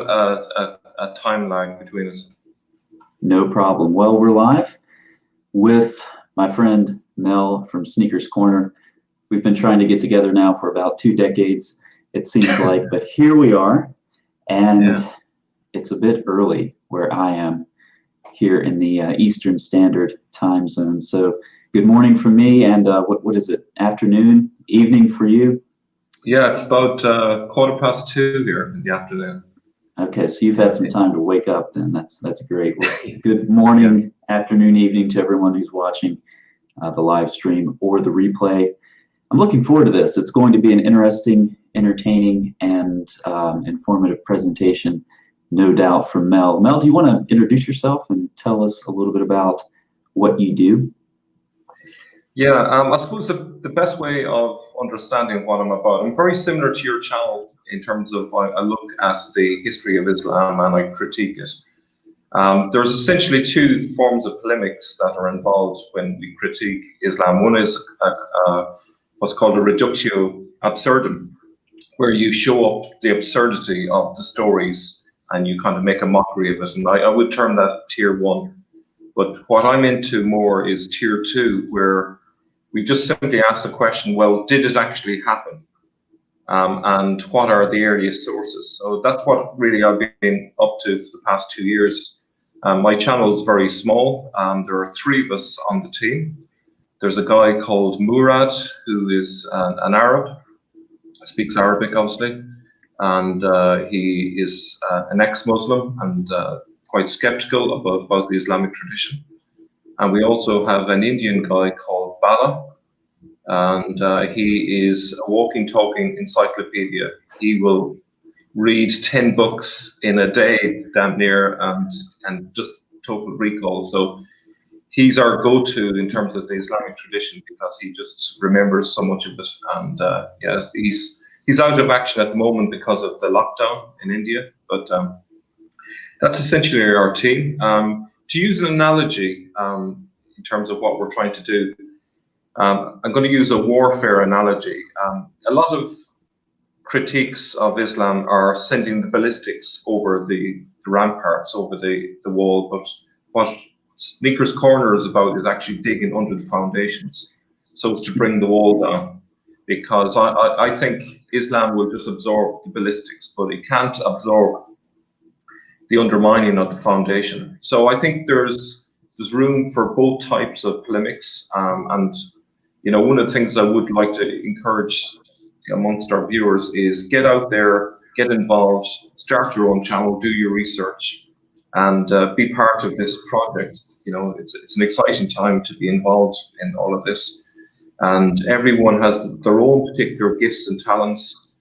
a time lag between us. No problem. Well, we're live with my friend Mel from Sneakers Corner. We've been trying to get together now for about 2 decades, it seems like, but here we are, and it's a bit early where I am here in the Eastern Standard Time Zone. So good morning from me, and what is it, afternoon, evening for you? Yeah, it's about 2:15 here in the afternoon. Okay, so you've had some time to wake up then. That's great. Well, good morning, afternoon, evening to everyone who's watching the live stream or the replay. I'm looking forward to this. It's going to be an interesting, entertaining, and informative presentation, no doubt, from Mel. Mel, do you want to introduce yourself and tell us a little bit about what you do? Yeah, I suppose the best way of understanding what I'm about, I'm very similar to your channel in terms of I look at the history of Islam and I critique it. There's essentially 2 forms of polemics that are involved when we critique Islam. One is what's called a reductio absurdum, where you show up the absurdity of the stories and you kind of make a mockery of it. And I would term that tier 1. But what I'm into more is tier 2, where we just simply ask the question, well, did it actually happen? And what are the earliest sources? So that's what really I've been up to for the past 2 years. My channel is very small. There are 3 of us on the team. There's a guy called Murad, who is an Arab, speaks Arabic, obviously. And he is an ex-Muslim and quite skeptical about the Islamic tradition. And we also have an Indian guy called Bala, and he is a walking, talking encyclopedia. He will read 10 books in a day, damn near, and just total recall. So he's our go-to in terms of the Islamic tradition because he just remembers so much of it. And yes, he's out of action at the moment because of the lockdown in India, but that's essentially our team. To use an analogy in terms of what we're trying to do, I'm going to use a warfare analogy. A lot of critiques of Islam are sending the ballistics over the ramparts, over the wall, but what Sneakers Corner is about is actually digging under the foundations so as to bring the wall down. Because I think Islam will just absorb the ballistics, but it can't absorb the undermining of the foundation. So I think there's room for both types of polemics, and you know, one of the things I would like to encourage amongst our viewers is get out there, get involved, start your own channel, do your research, and be part of this project. You know, it's an exciting time to be involved in all of this, and everyone has their own particular gifts and talents.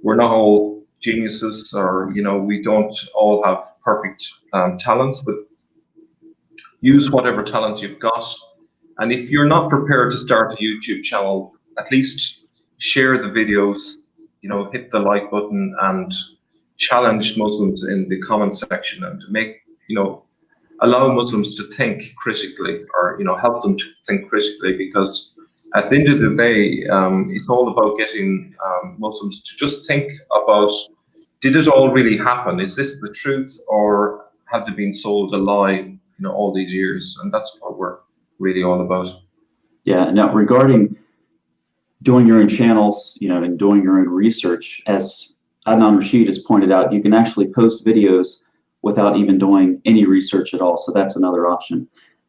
We're not all geniuses, or you know, we don't all have perfect talents, but use whatever talents you've got. And if you're not prepared to start a YouTube channel, at least share the videos, you know, hit the like button and challenge Muslims in the comment section, and to make, you know, allow Muslims to think critically, or, you know, help them to think critically, because at the end of the day, it's all about getting Muslims to just think about, did it all really happen? Is this the truth, or have they been sold a lie, you know, all these years? And that's what we're really all about. Yeah. Now, regarding doing your own channels, you know, and doing your own research, as Adnan Rashid has pointed out, you can actually post videos without even doing any research at all. So that's another option.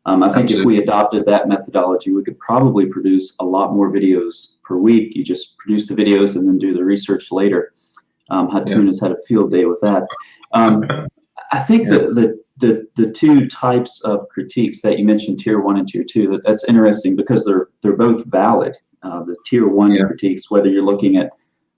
I think if we adopted that methodology, we could probably produce a lot more videos per week. You just produce the videos and then do the research later. Hatun has had a field day with that. I think the 2 types of critiques that you mentioned, tier 1 and tier 2, that's interesting because they're both valid. The tier 1 critiques, whether you're looking at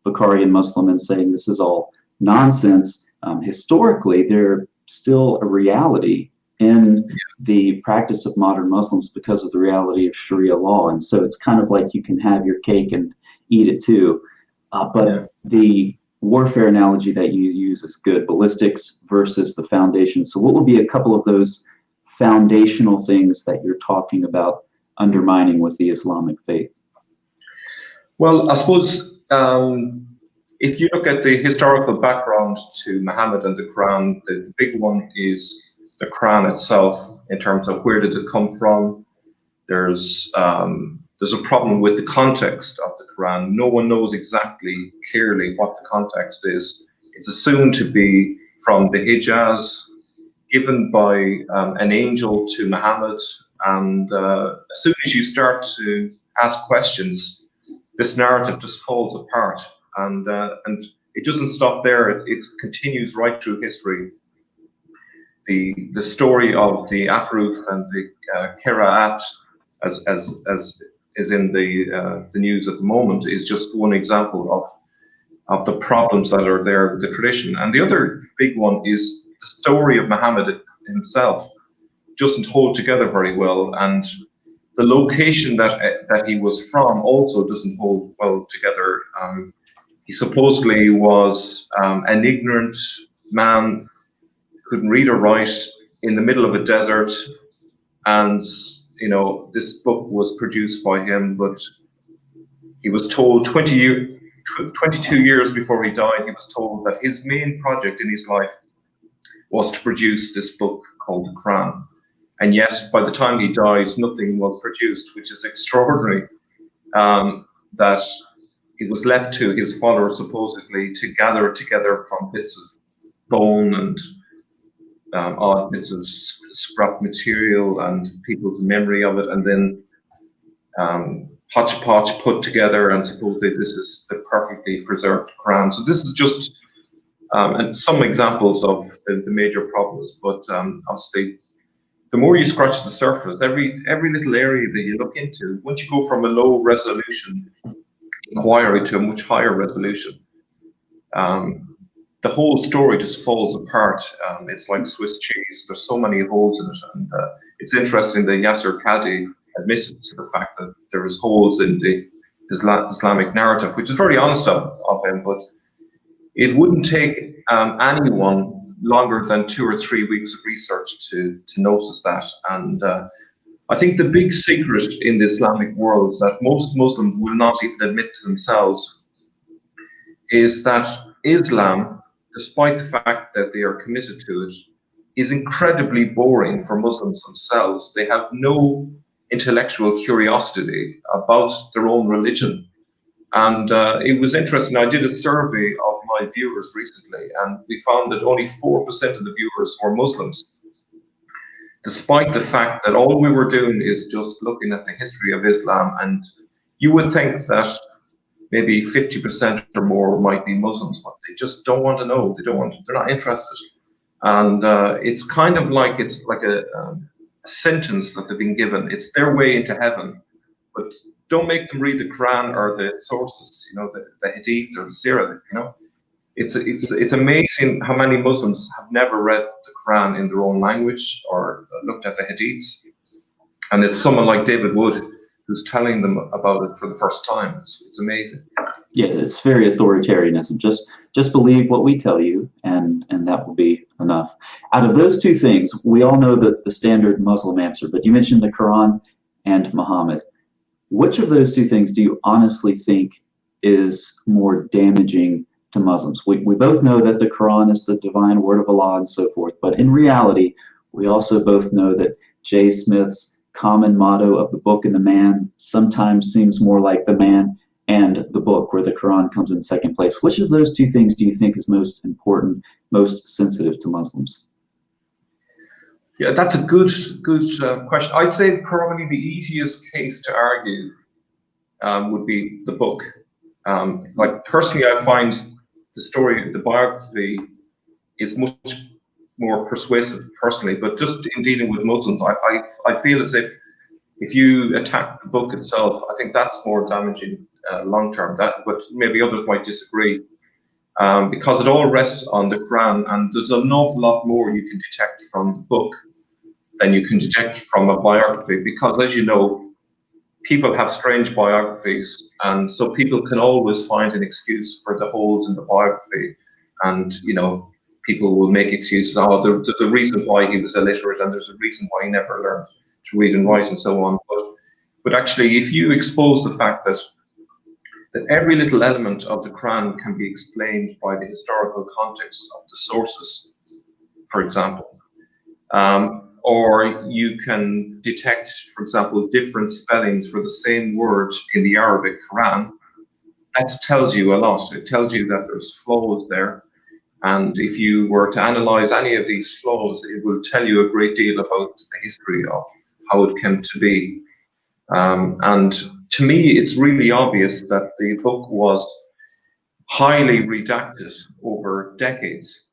Bukhari and Muslim and saying this is all nonsense, historically they're still a reality in the practice of modern Muslims because of the reality of Sharia law. And so it's kind of like you can have your cake and eat it too. But the warfare analogy that you use is good, ballistics versus the foundation. So what would be a couple of those foundational things that you're talking about undermining with the Islamic faith? Well, I suppose if you look at the historical background to Muhammad and the Quran, the big one is the Quran itself in terms of where did it come from. There's a problem with the context of the Quran. No one knows exactly clearly what the context is. It's assumed to be from the Hijaz, given by an angel to Muhammad, and as soon as you start to ask questions, this narrative just falls apart, and it doesn't stop there. It continues right through history. The story of the Afruf and the Qira'at, as is in the news at the moment, is just one example of the problems that are there with the tradition. And the other big one is the story of Muhammad himself doesn't hold together very well, and the location that he was from also doesn't hold well together. He supposedly was an ignorant man, couldn't read or write, in the middle of a desert, and this book was produced by him, but he was told 22 years before he died, he was told that his main project in his life was to produce this book called the Quran. And yet, by the time he died, nothing was produced, which is extraordinary, that it was left to his followers supposedly to gather together from bits of bone and odd bits of scrap material and people's memory of it, and then hodgepodge put together, and supposedly this is the perfectly preserved Quran. So this is just and some examples of the major problems, but obviously the more you scratch the surface, every little area that you look into, once you go from a low resolution inquiry to a much higher resolution, the whole story just falls apart. It's like Swiss cheese. There's so many holes in it, and it's interesting that Yasser Qadi admitted to the fact that there is holes in the Islamic narrative, which is very honest of him, but it wouldn't take anyone longer than 2 or 3 weeks of research to notice that. And I think the big secret in the Islamic world that most Muslims will not even admit to themselves is that Islam, despite the fact that they are committed to it, is incredibly boring for Muslims themselves. They have no intellectual curiosity about their own religion. And it was interesting, I did a survey of my viewers recently, and we found that only 4% of the viewers were Muslims, despite the fact that all we were doing is just looking at the history of Islam. And you would think that maybe 50% or more might be Muslims, but they just don't want to know. They're not interested. And it's kind of like, it's like a sentence that they've been given. It's their way into heaven, but don't make them read the Quran or the sources, the hadith or the Sirah, It's amazing how many Muslims have never read the Quran in their own language or looked at the hadiths. And it's someone like David Wood who's telling them about it for the first time. It's amazing. Yeah, it's very authoritarianism. Just believe what we tell you, and that will be enough. Out of those two things, we all know the standard Muslim answer, but you mentioned the Quran and Muhammad. Which of those two things do you honestly think is more damaging to Muslims? We both know that the Quran is the divine word of Allah and so forth, but in reality, we also both know that J. Smith's common motto of the book and the man sometimes seems more like the man and the book, where the Quran comes in second place. Which of those two things do you think is most important, most sensitive to Muslims? Yeah, that's a good question. I'd say probably the easiest case to argue would be the book. Like personally, I find the story, the biography, is much more persuasive personally. But just in dealing with Muslims, I feel as if you attack the book itself, I think that's more damaging long term. But maybe others might disagree. Because it all rests on the Quran, and there's an awful lot more you can detect from the book than you can detect from a biography, because as you know, people have strange biographies, and so people can always find an excuse for the holes in the biography, and people will make excuses. There's a reason why he was illiterate, and there's a reason why he never learned to read and write and so on. But actually, if you expose the fact that that every little element of the Quran can be explained by the historical context of the sources, for example. Or you can detect, for example, different spellings for the same word in the Arabic Quran. That tells you a lot. It tells you that there's flaws there. And if you were to analyze any of these flaws, it will tell you a great deal about the history of how it came to be. And to me, it's really obvious that the book was highly redacted over decades.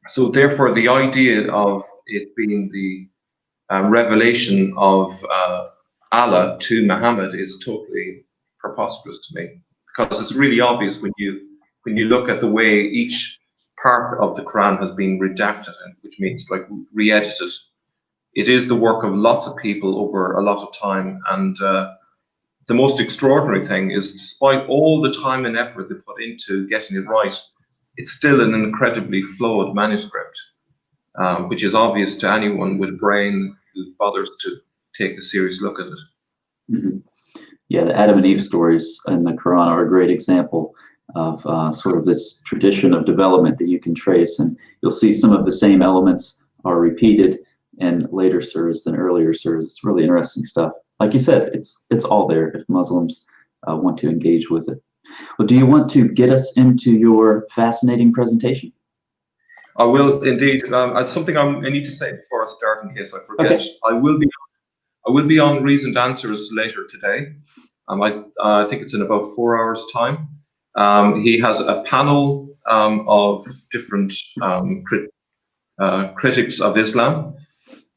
So therefore, the idea of it being the revelation of Allah to Muhammad is totally preposterous to me, because it's really obvious when you look at the way each part of the Quran has been redacted, which means like re-edited. It is the work of lots of people over a lot of time, and the most extraordinary thing is, despite all the time and effort they put into getting it right, it's still an incredibly flawed manuscript, which is obvious to anyone with a brain who bothers to take a serious look at it. Mm-hmm. Yeah, the Adam and Eve stories in the Quran are a great example of sort of this tradition of development that you can trace, and you'll see some of the same elements are repeated in later surahs than earlier surahs. It's really interesting stuff. Like you said, it's all there if Muslims want to engage with it. Well, do you want to get us into your fascinating presentation? I will indeed. Something I need to say before I start, in case I forget. Okay. I will be on Reasoned Answers later today. I think it's in about 4 hours' time. He has a panel of different critics of Islam,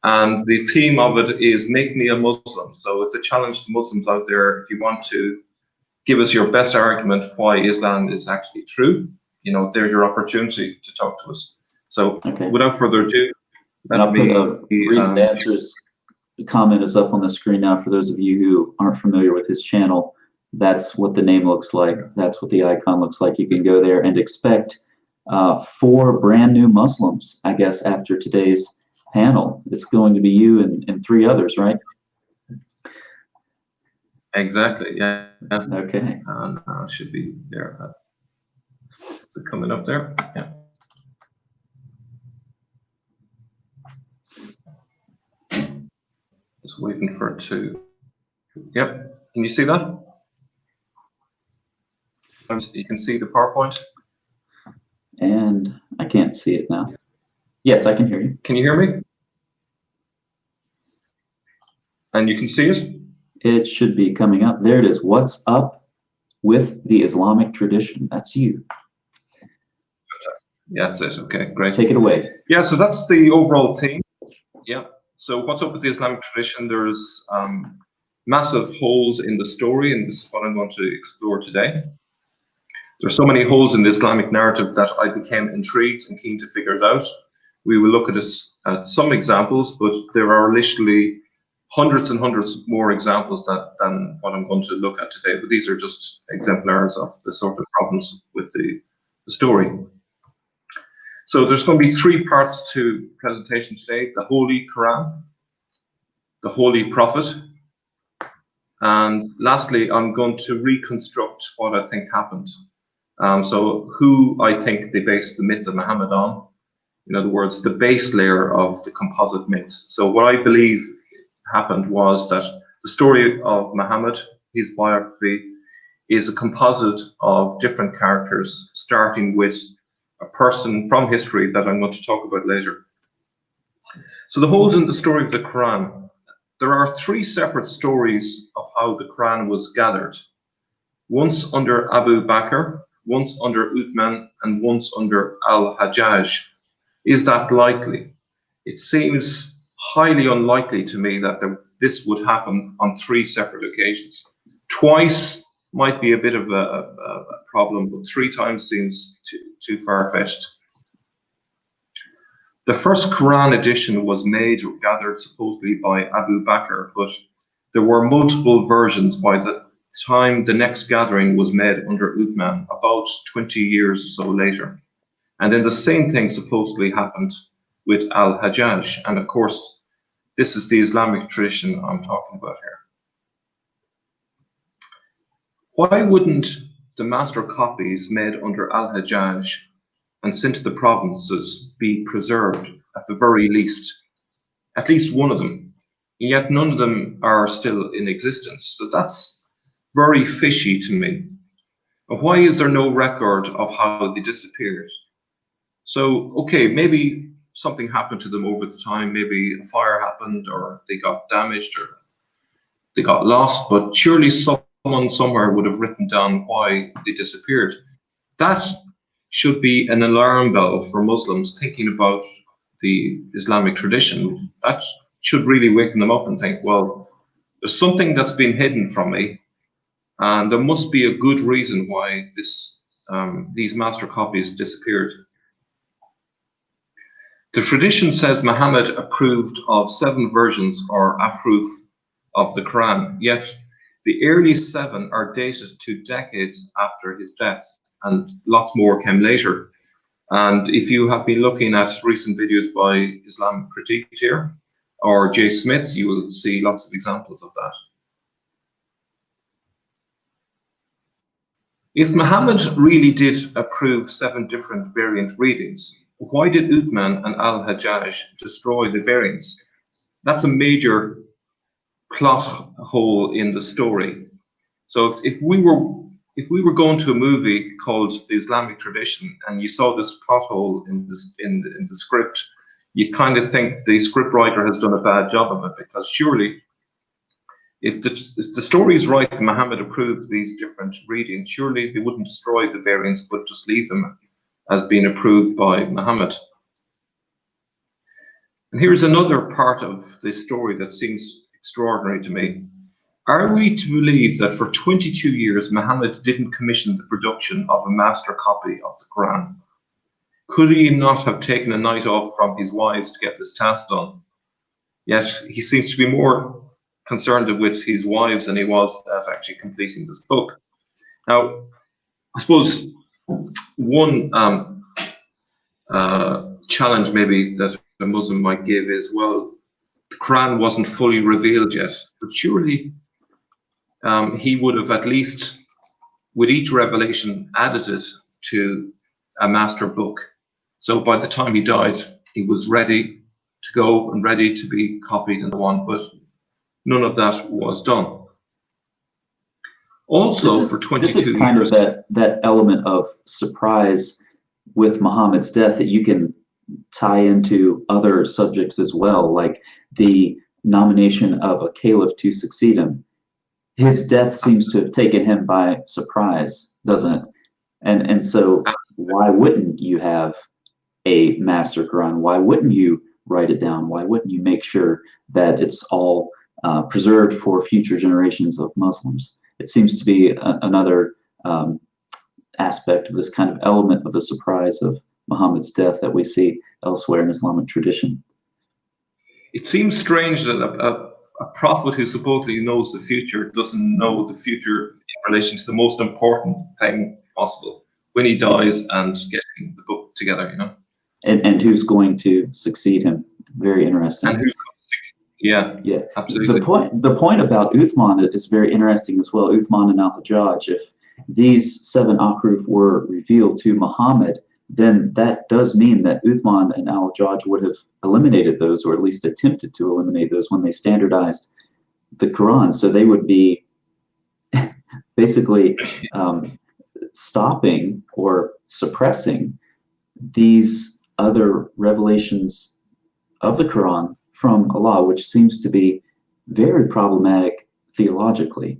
and the theme of it is "Make Me a Muslim." So it's a challenge to Muslims out there. If you want to give us your best argument why Islam is actually true, there's your opportunity to talk to us. So without further ado, let me Reasoned Answers comment is up on the screen now for those of you who aren't familiar with his channel. That's what the name looks like. That's what the icon looks like. You can go there and expect 4 brand new Muslims, I guess, after today's panel. It's going to be you and 3 others, right? Exactly, yeah. Okay. Should be there. Is it coming up there? Yeah. Just waiting for it to. Yep. Can you see that? You can see the PowerPoint. And I can't see it now. Yes, I can hear you. Can you hear me? And you can see it? It should be coming up. There it is. What's up with the Islamic tradition? That's you. Yeah, that's it. Okay, great. Take it away. Yeah, so that's the overall theme. Yeah. So what's up with the Islamic tradition? There's massive holes in the story, and this is what I'm going to explore today. There's so many holes in the Islamic narrative that I became intrigued and keen to figure it out. We will look at some examples, but there are literally hundreds and hundreds more examples than what I'm going to look at today. But these are just exemplars of the sort of problems with the story. So there's going to be 3 parts to the presentation today: the Holy Quran, the Holy Prophet, and lastly, I'm going to reconstruct what I think happened. So who I think they based the myth of Muhammad on. In other words, the base layer of the composite myths. So what I believe happened was that the story of Muhammad, his biography, is a composite of different characters, starting with a person from history that I'm going to talk about later. So the holes in the story of the Quran. There are 3 separate stories of how the Quran was gathered. Once under Abu Bakr, once under Uthman, and once under Al-Hajjaj. Is that likely? It seems highly unlikely to me that this would happen on 3 separate occasions. Twice might be a bit of a problem, but 3 times seems too far-fetched. The first Quran edition was made or gathered supposedly by Abu Bakr, but there were multiple versions by the time the next gathering was made under Uthman, about 20 years or so later. And then the same thing supposedly happened with Al-Hajjaj. And of course, this is the Islamic tradition I'm talking about here. Why wouldn't the master copies made under Al-Hajjaj and sent to the provinces be preserved at the very least, at least one of them, yet none of them are still in existence. So that's very fishy to me. And why is there no record of how they disappeared? So, okay, maybe something happened to them over the time, maybe a fire happened, or they got damaged, or they got lost, but surely someone somewhere would have written down why they disappeared. That should be an alarm bell for Muslims thinking about the Islamic tradition. That should really wake them up and think, well, there's something that's been hidden from me, and there must be a good reason why these master copies disappeared. The tradition says Muhammad approved of 7 versions or aproof of the Quran, yet the early 7 are dated to decades after his death, and lots more came later. And if you have been looking at recent videos by Islamic critiques here, or J. Smith, you will see lots of examples of that. If Muhammad really did approve 7 different variant readings, why did Uthman and Al-Hajjaj destroy the variants? That's a major plot hole in the story. So if we were going to a movie called The Islamic Tradition and you saw this plot hole in the script, you kind of think the scriptwriter has done a bad job of it, because surely if the story is right that Muhammad approved these different readings, surely they wouldn't destroy the variants but just leave them as being approved by Muhammad. And here's another part of this story that seems extraordinary to me. Are we to believe that for 22 years Muhammad didn't commission the production of a master copy of the Quran? Could he not have taken a night off from his wives to get this task done? Yet he seems to be more concerned with his wives than he was at actually completing this book. Now, I suppose one challenge maybe that a Muslim might give is, well, the Quran wasn't fully revealed yet, but surely he would have at least, with each revelation, added it to a master book. So by the time he died, he was ready to go and ready to be copied and so on, but none of that was done. Also, for 22 years... This is kind of that element of surprise with Muhammad's death that you can tie into other subjects as well, like the nomination of a caliph to succeed him. His death seems to have taken him by surprise, doesn't it? And so why wouldn't you have a master Quran? Why wouldn't you write it down? Why wouldn't you make sure that it's all preserved for future generations of Muslims? It seems to be another aspect of this kind of element of the surprise of Muhammad's death that we see elsewhere in Islamic tradition. It seems strange that a prophet who supposedly knows the future doesn't know the future in relation to the most important thing possible, when he dies and getting the book together, you know. And who's going to succeed him? Very interesting. And who's going to succeed? Yeah, absolutely. The point about Uthman is very interesting as well. Uthman and Al-Hajjaj. If these 7 aproof were revealed to Muhammad, then that does mean that Uthman and Al-Hajjaj would have eliminated those, or at least attempted to eliminate those, when they standardized the Quran. So they would be basically stopping or suppressing these other revelations of the Quran from Allah, which seems to be very problematic theologically.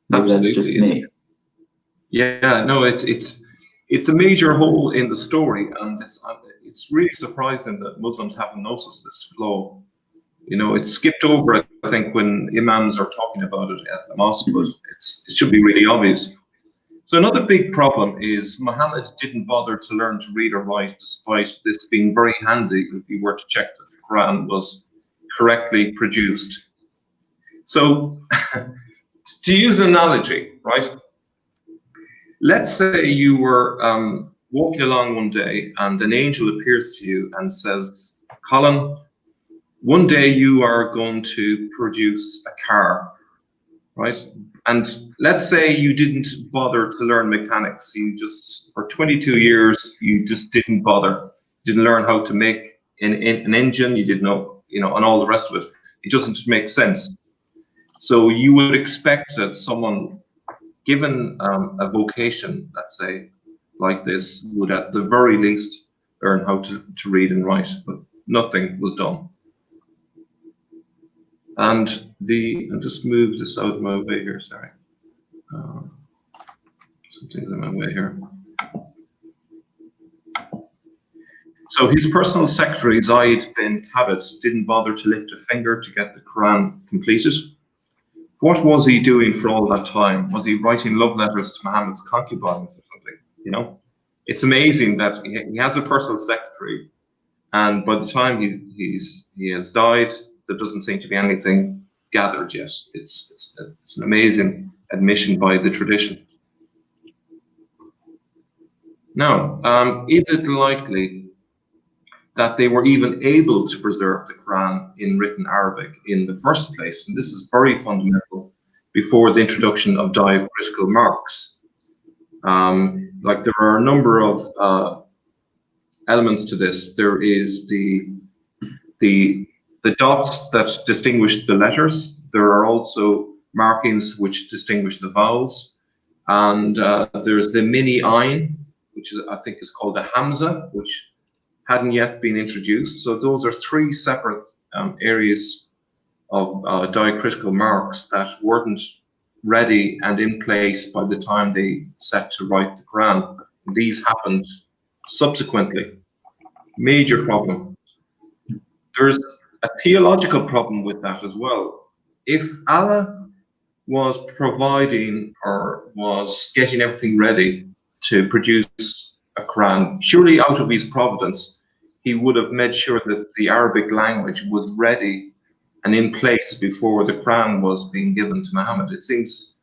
Maybe that's just me. Yeah, no, it's a major hole in the story, and it's really surprising that Muslims haven't noticed this flaw. You know, it's skipped over, I think, when imams are talking about it at the mosque, but it should be really obvious. So another big problem is Muhammad didn't bother to learn to read or write, despite this being very handy if you were to check that the Quran was correctly produced. So to use an analogy, right? Let's say you were walking along one day and an angel appears to you and says, Colin, one day you are going to produce a car, right? And let's say you didn't bother to learn mechanics. You just, for 22 years, you just didn't bother. You didn't learn how to make an engine. You didn't know, and all the rest of it. It doesn't make sense. So you would expect that someone given a vocation, let's say, like this, would at the very least learn how to read and write, but nothing was done. And I'll just move this out of my way here, sorry. Something's in my way here. So his personal secretary, Zaid bin Thabit, didn't bother to lift a finger to get the Quran completed. What was he doing for all that time? Was he writing love letters to Muhammad's concubines or something? It's amazing that he has a personal secretary, and by the time he has died, there doesn't seem to be anything gathered yet. It's an amazing admission by the tradition. Now, is it likely that they were even able to preserve the Quran in written Arabic in the first place? And this is very fundamental before the introduction of diacritical marks. Like there are a number of elements to this. There is the dots that distinguish the letters. There are also markings which distinguish the vowels. And there's the mini ayn, which I think is called a hamza, which hadn't yet been introduced. So those are three separate areas of diacritical marks that weren't ready and in place by the time they set to write the Quran. These happened subsequently. Major problem. There's a theological problem with that as well. If Allah was providing or was getting everything ready to produce a Quran, surely out of his providence, he would have made sure that the Arabic language was ready and in place before the Quran was being given to Muhammad. It seems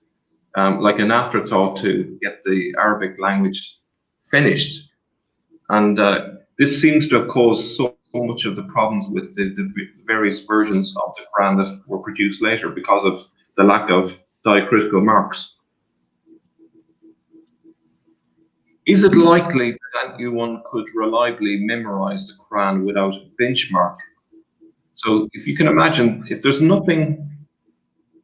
like an afterthought to get the Arabic language finished. And this seems to have caused so much of the problems with the various versions of the Quran that were produced later because of the lack of diacritical marks. Is it likely that anyone could reliably memorize the Quran without a benchmark? So if you can imagine, if there's nothing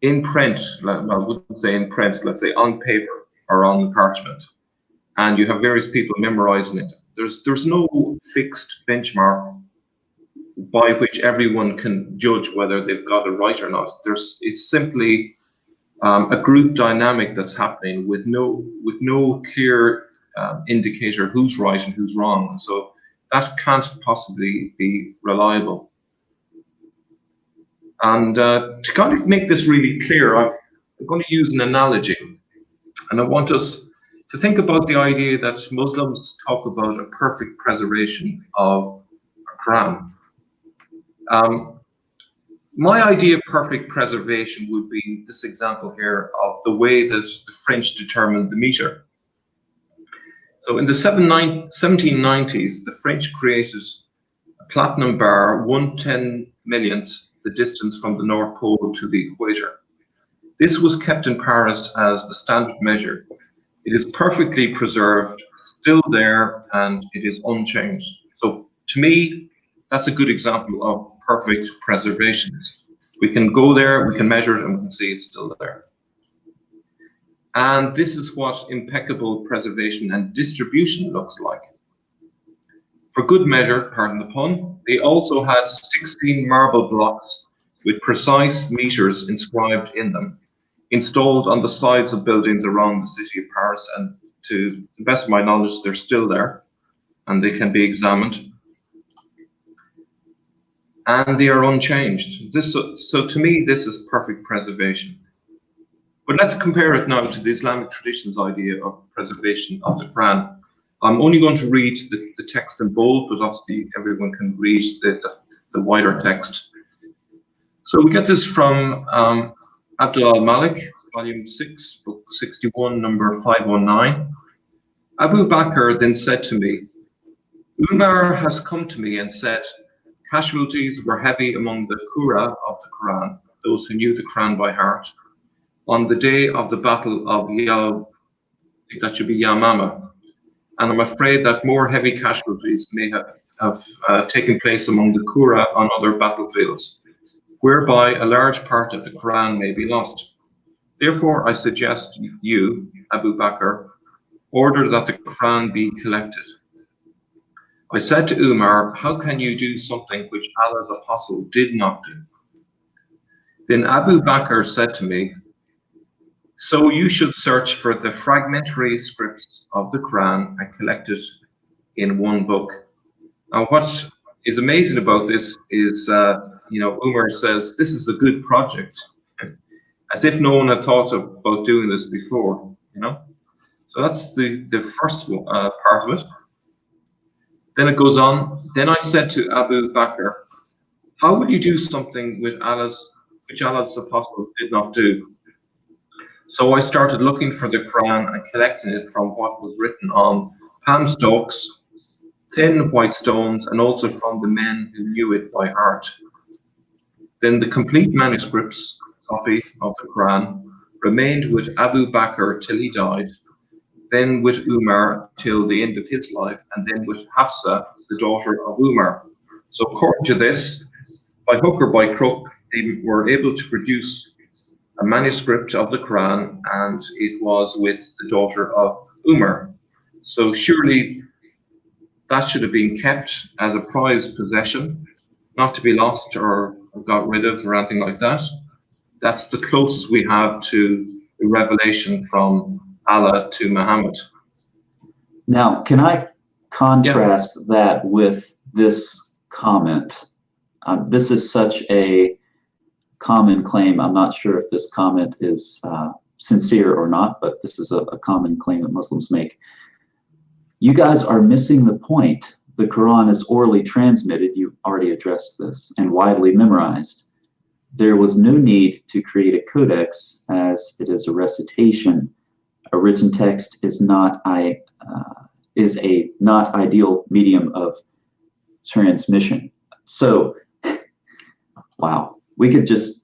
in print, well, I wouldn't say in print, let's say on paper or on the parchment, and you have various people memorizing it, there's no fixed benchmark by which everyone can judge whether they've got it right or not. It's simply a group dynamic that's happening with no clear indicator who's right and who's wrong. So that can't possibly be reliable. And to kind of make this really clear, I'm going to use an analogy. And I want us to think about the idea that Muslims talk about a perfect preservation of a Quran. My idea of perfect preservation would be this example here of the way that the French determined the meter. So in the 1790s, the French created a platinum bar 1/10,000,000th the distance from the North Pole to the equator. This was kept in Paris as the standard measure. It is perfectly preserved, still there, and it is unchanged. So to me, that's a good example of perfect preservation. We can go there, we can measure it, and we can see it's still there. And this is what impeccable preservation and distribution looks like. For good measure, pardon the pun, they also had 16 marble blocks with precise meters inscribed in them, installed on the sides of buildings around the city of Paris, and to the best of my knowledge, they're still there, and they can be examined. And they are unchanged. So to me, this is perfect preservation. But let's compare it now to the Islamic tradition's idea of preservation of the Quran. I'm only going to read the text in bold, but obviously everyone can read the wider text. So we get this from Abdul al-Malik, volume 6, book 61, number 519. Abu Bakr then said to me, Umar has come to me and said, casualties were heavy among the Qurra of the Quran, those who knew the Quran by heart. on the day of the Battle of I think that should be Yamama. And I'm afraid that more heavy casualties may have taken place among the Qurra on other battlefields, whereby a large part of the Quran may be lost. Therefore, I suggest you, Abu Bakr, order that the Quran be collected. I said to Umar, how can you do something which Allah's apostle did not do? Then Abu Bakr said to me, so you should search for the fragmentary scripts of the Quran and collect it in one book. Now, what is amazing about this is, Umar says, this is a good project, as if no one had thought about doing this before, So that's the first part of it. Then it goes on. Then I said to Abu Bakr, how would you do something which Allah's apostle did not do? So I started looking for the Quran and collecting it from what was written on palm stalks, thin white stones, and also from the men who knew it by heart. Then the complete manuscripts copy of the Quran remained with Abu Bakr till he died, then with Umar till the end of his life, and then with Hafsa, the daughter of Umar. So according to this, by hook or by crook, they were able to produce a manuscript of the Quran, and it was with the daughter of Umar. So surely that should have been kept as a prized possession, not to be lost or got rid of or anything like that. That's the closest we have to the revelation from Allah to Muhammad. Now, can I contrast that with this comment? This is such a common claim. I'm not sure if this comment is sincere or not, but this is a common claim that Muslims make. You guys are missing the point. The Quran is orally transmitted, you already addressed this, and widely memorized. There was no need to create a codex, as it is a recitation. A written text is a not ideal medium of transmission. So, wow, we could just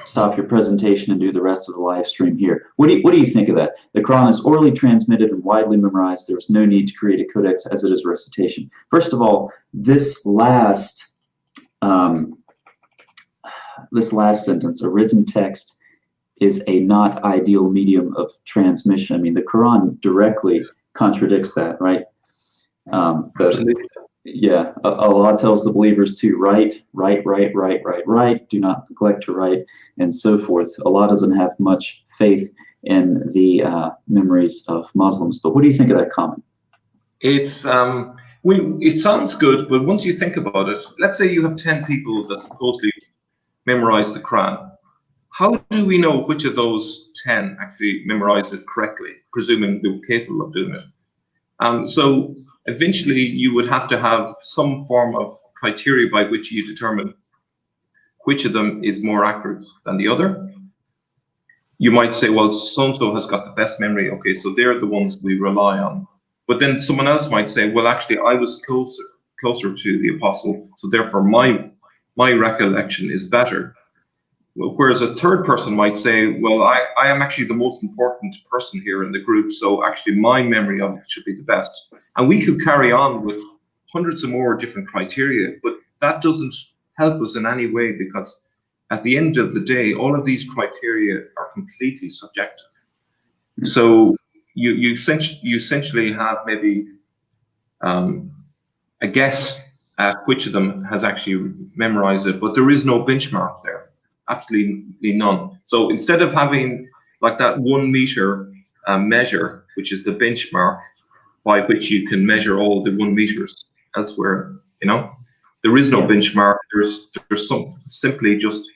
stop your presentation and do the rest of the live stream here. What do you think of that? The Quran is orally transmitted and widely memorized. There was no need to create a codex, as it is recitation. First of all, this last sentence, a written text is a not ideal medium of transmission. I mean, the Quran directly contradicts that, right? Absolutely. Yeah, Allah tells the believers to write, do not neglect to write, and so forth. Allah doesn't have much faith in the memories of Muslims. But what do you think of that comment? It sounds good, but once you think about it, let's say you have 10 people that supposedly memorize the Quran. How do we know which of those 10 actually memorized it correctly, presuming they were capable of doing it? So eventually you would have to have some form of criteria by which you determine which of them is more accurate than the other. You might say, well, so-and-so has got the best memory. Okay, so they're the ones we rely on. But then someone else might say, well, actually, I was closer to the apostle, so therefore my recollection is better. Whereas a third person might say, well, I am actually the most important person here in the group, so actually my memory of it should be the best. And we could carry on with hundreds of more different criteria, but that doesn't help us in any way, because at the end of the day, all of these criteria are completely subjective. So you essentially have maybe a guess at which of them has actually memorized it, but there is no benchmark there. Absolutely none. So instead of having like that 1 meter measure, which is the benchmark by which you can measure all the 1 meters elsewhere, there is no benchmark. There's simply just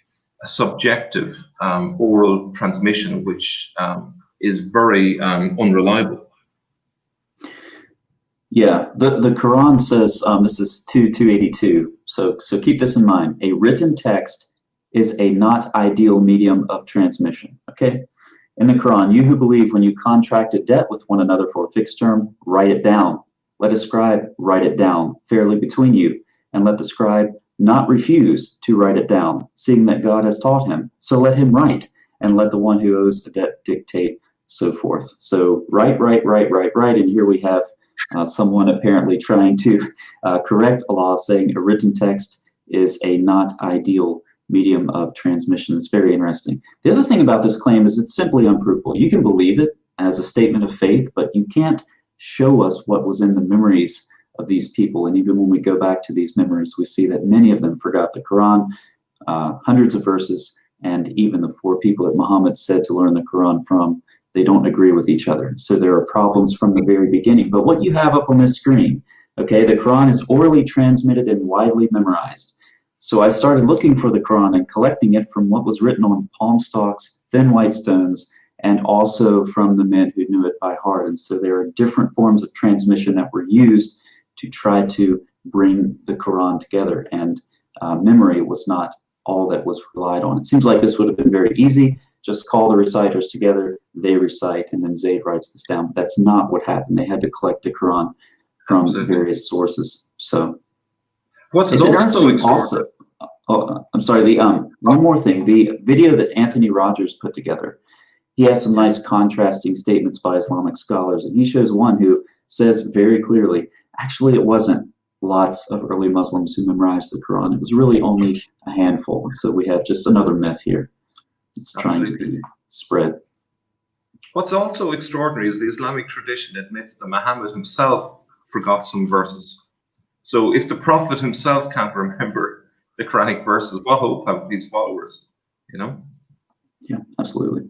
a subjective oral transmission, which is very unreliable. Yeah, the Quran says, this is 282. So keep this in mind. A written text is a not ideal medium of transmission, okay? In the Quran, you who believe, when you contract a debt with one another for a fixed term, write it down. Let a scribe write it down fairly between you, and let the scribe not refuse to write it down, seeing that God has taught him. So let him write. and let the one who owes a debt dictate, so forth. So write, and here we have someone apparently trying to correct a law, saying a written text is a not ideal medium of transmission. It's very interesting. The other thing about this claim is it's simply unprovable. You can believe it as a statement of faith, but you can't show us what was in the memories of these people. And even when we go back to these memories, we see that many of them forgot the Quran, hundreds of verses, and even the 4 people that Muhammad said to learn the Quran from, they don't agree with each other. So there are problems from the very beginning. But what you have up on this screen, okay, the Quran is orally transmitted and widely memorized. So I started looking for the Quran and collecting it from what was written on palm stalks, thin white stones, and also from the men who knew it by heart. And so there are different forms of transmission that were used to try to bring the Quran together. And memory was not all that was relied on. It seems like this would have been very easy. Just call the reciters together, they recite, and then Zayd writes this down. But that's not what happened. They had to collect the Quran from various sources. So what's it's interesting also. Oh, I'm sorry. One more thing. The video that Anthony Rogers put together, he has some nice contrasting statements by Islamic scholars, and he shows one who says very clearly, actually, it wasn't lots of early Muslims who memorized the Quran. It was really only a handful. And so we have just another myth here. It's trying to be spread. What's also extraordinary is the Islamic tradition admits that Muhammad himself forgot some verses. So if the Prophet himself can't remember the Quranic verses, what hope have these followers, you know? Yeah, absolutely.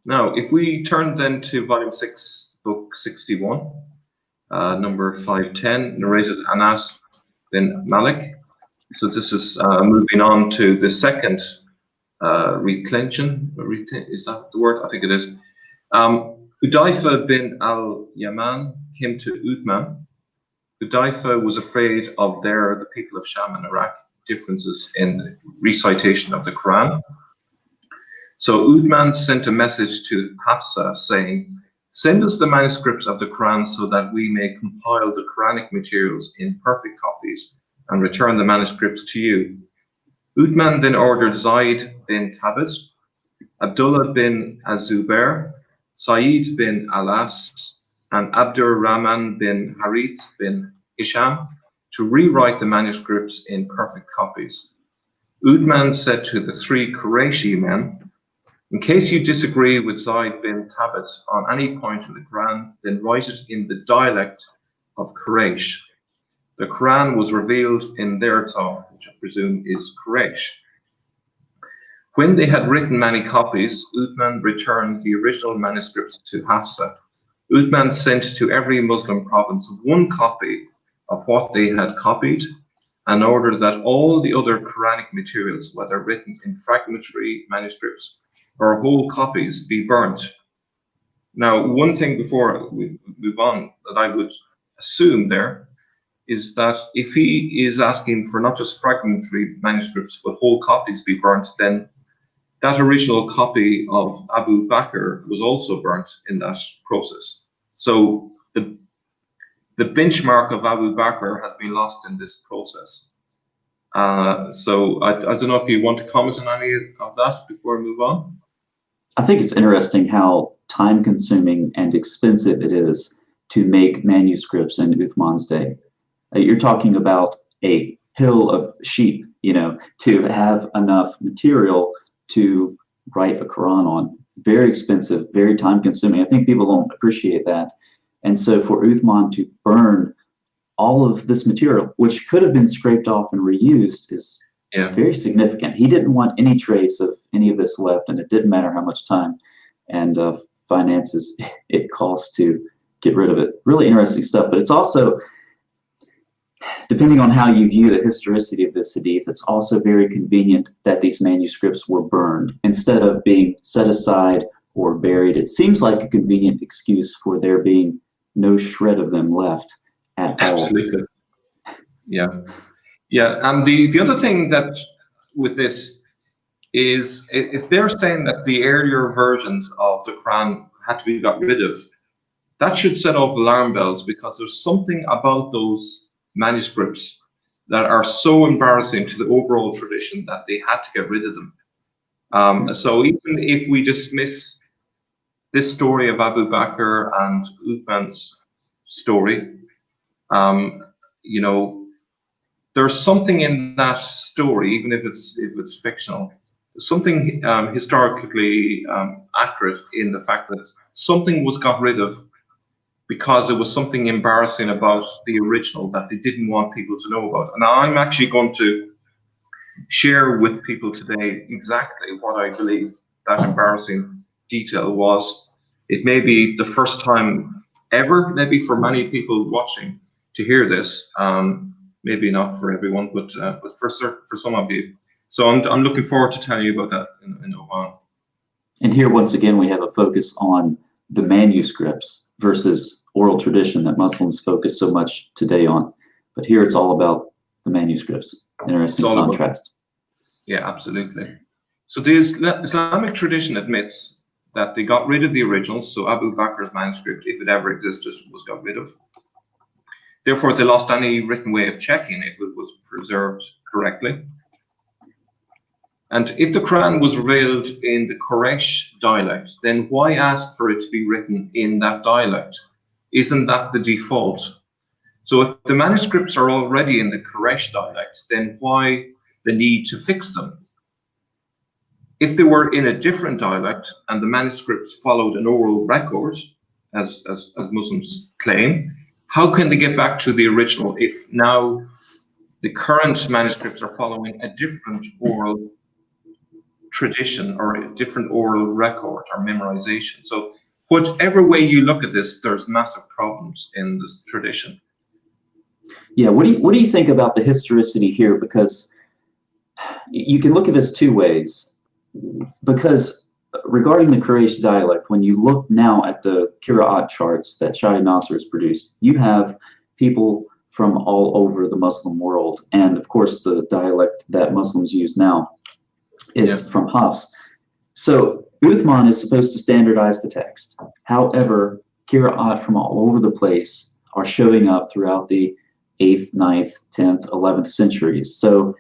Now, if we turn then to volume 6, book 61, number 510, narrated Anas bin Malik. So this is moving on to the second reclension. Is that the word? I think it is. Hudayfa bin al-Yaman came to Uthman. Hudayfa was afraid of the people of Sham and Iraq, differences in the recitation of the Quran. So Uthman sent a message to Hafsa saying, "Send us the manuscripts of the Quran so that we may compile the Quranic materials in perfect copies and return the manuscripts to you." Uthman then ordered Zayd bin Thabit, Abdullah bin Az-Zubair, Sa'id bin Alas, and Abdur Rahman bin Harith bin Hisham to rewrite the manuscripts in perfect copies. Uthman said to the 3 Qurayshi men, "In case you disagree with Zayd bin Thabit on any point in the Quran, then write it in the dialect of Quraysh." The Quran was revealed in their tongue, which I presume is Quraysh. When they had written many copies, Uthman returned the original manuscripts to Hafsa. Uthman sent to every Muslim province 1 copy of what they had copied, and ordered that all the other Quranic materials, whether written in fragmentary manuscripts or whole copies, be burnt. Now, one thing before we move on that I would assume there is that if he is asking for not just fragmentary manuscripts, but whole copies be burnt, then that original copy of Abu Bakr was also burnt in that process. So the benchmark of Abu Bakr has been lost in this process. So I don't know if you want to comment on any of that before we move on. I think it's interesting how time-consuming and expensive it is to make manuscripts in Uthman's day. You're talking about a hill of sheep, you know, to have enough material to write a Quran on. Very expensive, very time-consuming. I think people don't appreciate that. And so for Uthman to burn all of this material, which could have been scraped off and reused, is very significant. He didn't want any trace of any of this left, and it didn't matter how much time and finances it costs to get rid of it. Really interesting stuff, but it's also, depending on how you view the historicity of this hadith, it's also very convenient that these manuscripts were burned instead of being set aside or buried. It seems like a convenient excuse for there being no shred of them left at all. Absolutely. Yeah. Yeah. And the other thing that with this is if they're saying that the earlier versions of the Quran had to be got rid of, that should set off alarm bells, because there's something about those manuscripts that are so embarrassing to the overall tradition that they had to get rid of them. So even if we dismiss this story of Abu Bakr and Uthman's story, you know, there's something in that story, even if it's fictional, something historically accurate in the fact that something was got rid of because there was something embarrassing about the original that they didn't want people to know about. And I'm actually going to share with people today exactly what I believe that embarrassing detail was. It may be the first time ever, maybe for many people watching, to hear this. Maybe not for everyone, but for some of you. So I'm looking forward to telling you about that in a while. And here, once again, we have a focus on the manuscripts versus oral tradition that Muslims focus so much today on. But here it's all about the manuscripts. Interesting contrast. Yeah, absolutely. So the Islamic tradition admits that they got rid of the originals. So Abu Bakr's manuscript, if it ever existed, was got rid of. Therefore, they lost any written way of checking if it was preserved correctly. And if the Quran was revealed in the Quraysh dialect, then why ask for it to be written in that dialect? Isn't that the default? So if the manuscripts are already in the Quraysh dialect, then why the need to fix them? If they were in a different dialect and the manuscripts followed an oral record, as Muslims claim, how can they get back to the original if now the current manuscripts are following a different oral tradition or a different oral record or memorization? So whatever way you look at this, there's massive problems in this tradition. Yeah, what do you think about the historicity here? Because you can look at this two ways. Because regarding the Quraysh dialect, when you look now at the Qira'at charts that Shadi Nasser has produced, you have people from all over the Muslim world. And of course, the dialect that Muslims use now is from Hafs. So Uthman is supposed to standardize the text. However, Qira'at from all over the place are showing up throughout the 8th, 9th, 10th, 11th centuries. So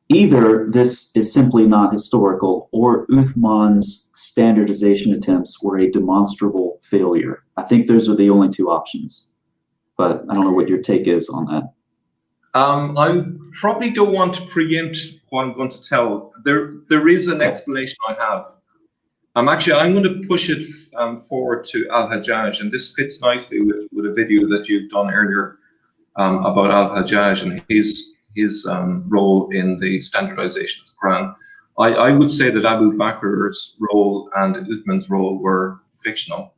either this is simply not historical, or Uthman's standardization attempts were a demonstrable failure. I think those are the only two options. But I don't know what your take is on that. I probably don't want to preempt what I'm going to tell. There is an explanation I have. I'm going to push it forward to Al-Hajjaj, and this fits nicely with a video that you've done earlier about Al-Hajjaj and his role in the standardization of the Quran. I would say that Abu Bakr's role and Uthman's role were fictional,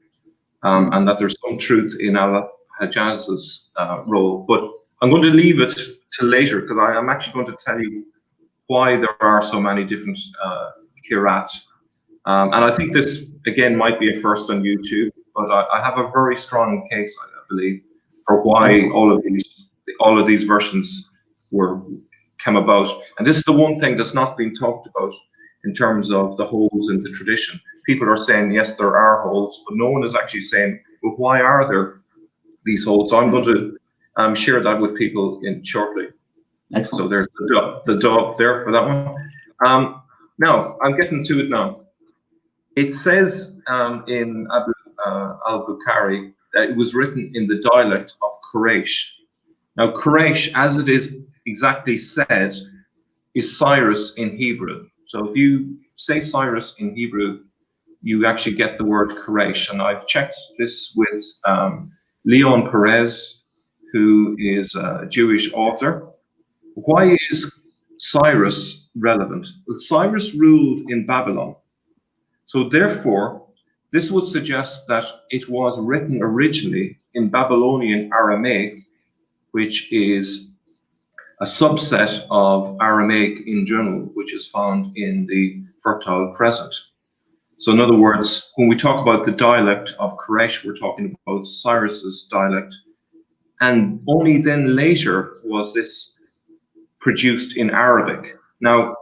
and that there's some truth in Al-Hajjaj's role. But I'm going to leave it till later because I'm actually going to tell you why there are so many different qira'at. And I think this, again, might be a first on YouTube, but I have a very strong case, I believe, for why all of these versions came about. And this is the one thing that's not being talked about in terms of the holes in the tradition. People are saying, yes, there are holes, but no one is actually saying, well, why are there these holes? So I'm going to share that with people shortly. Excellent. So there's the dog there for that one. Now, I'm getting to it now. It says in al-Bukhari that it was written in the dialect of Quraysh. Now, Quraysh, as it is exactly said, is Cyrus in Hebrew. So if you say Cyrus in Hebrew, you actually get the word Quraysh. And I've checked this with Leon Perez, who is a Jewish author. Why is Cyrus relevant? Well, Cyrus ruled in Babylon. So therefore, this would suggest that it was written originally in Babylonian Aramaic, which is a subset of Aramaic in general, which is found in the Fertile Crescent. So in other words, when we talk about the dialect of Quraysh, we're talking about Cyrus's dialect. And only then later was this produced in Arabic. Now,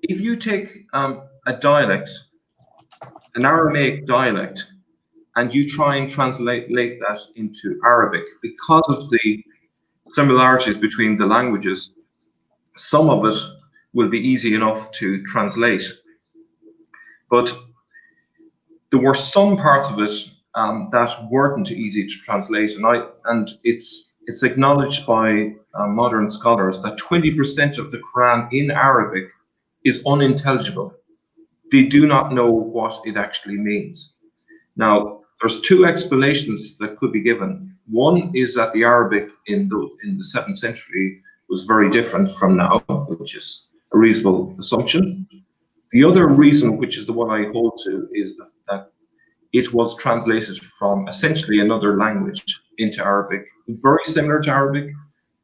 if you take a dialect, an Aramaic dialect, and you try and translate that into Arabic, because of the similarities between the languages, some of it will be easy enough to translate. But there were some parts of it that weren't easy to translate, and it's acknowledged by modern scholars that 20% of the Quran in Arabic is unintelligible. They do not know what it actually means. Now, there's two explanations that could be given. One is that the Arabic in the 7th century was very different from now, which is a reasonable assumption. The other reason, which is the one I hold to, is that it was translated from essentially another language into Arabic, very similar to Arabic,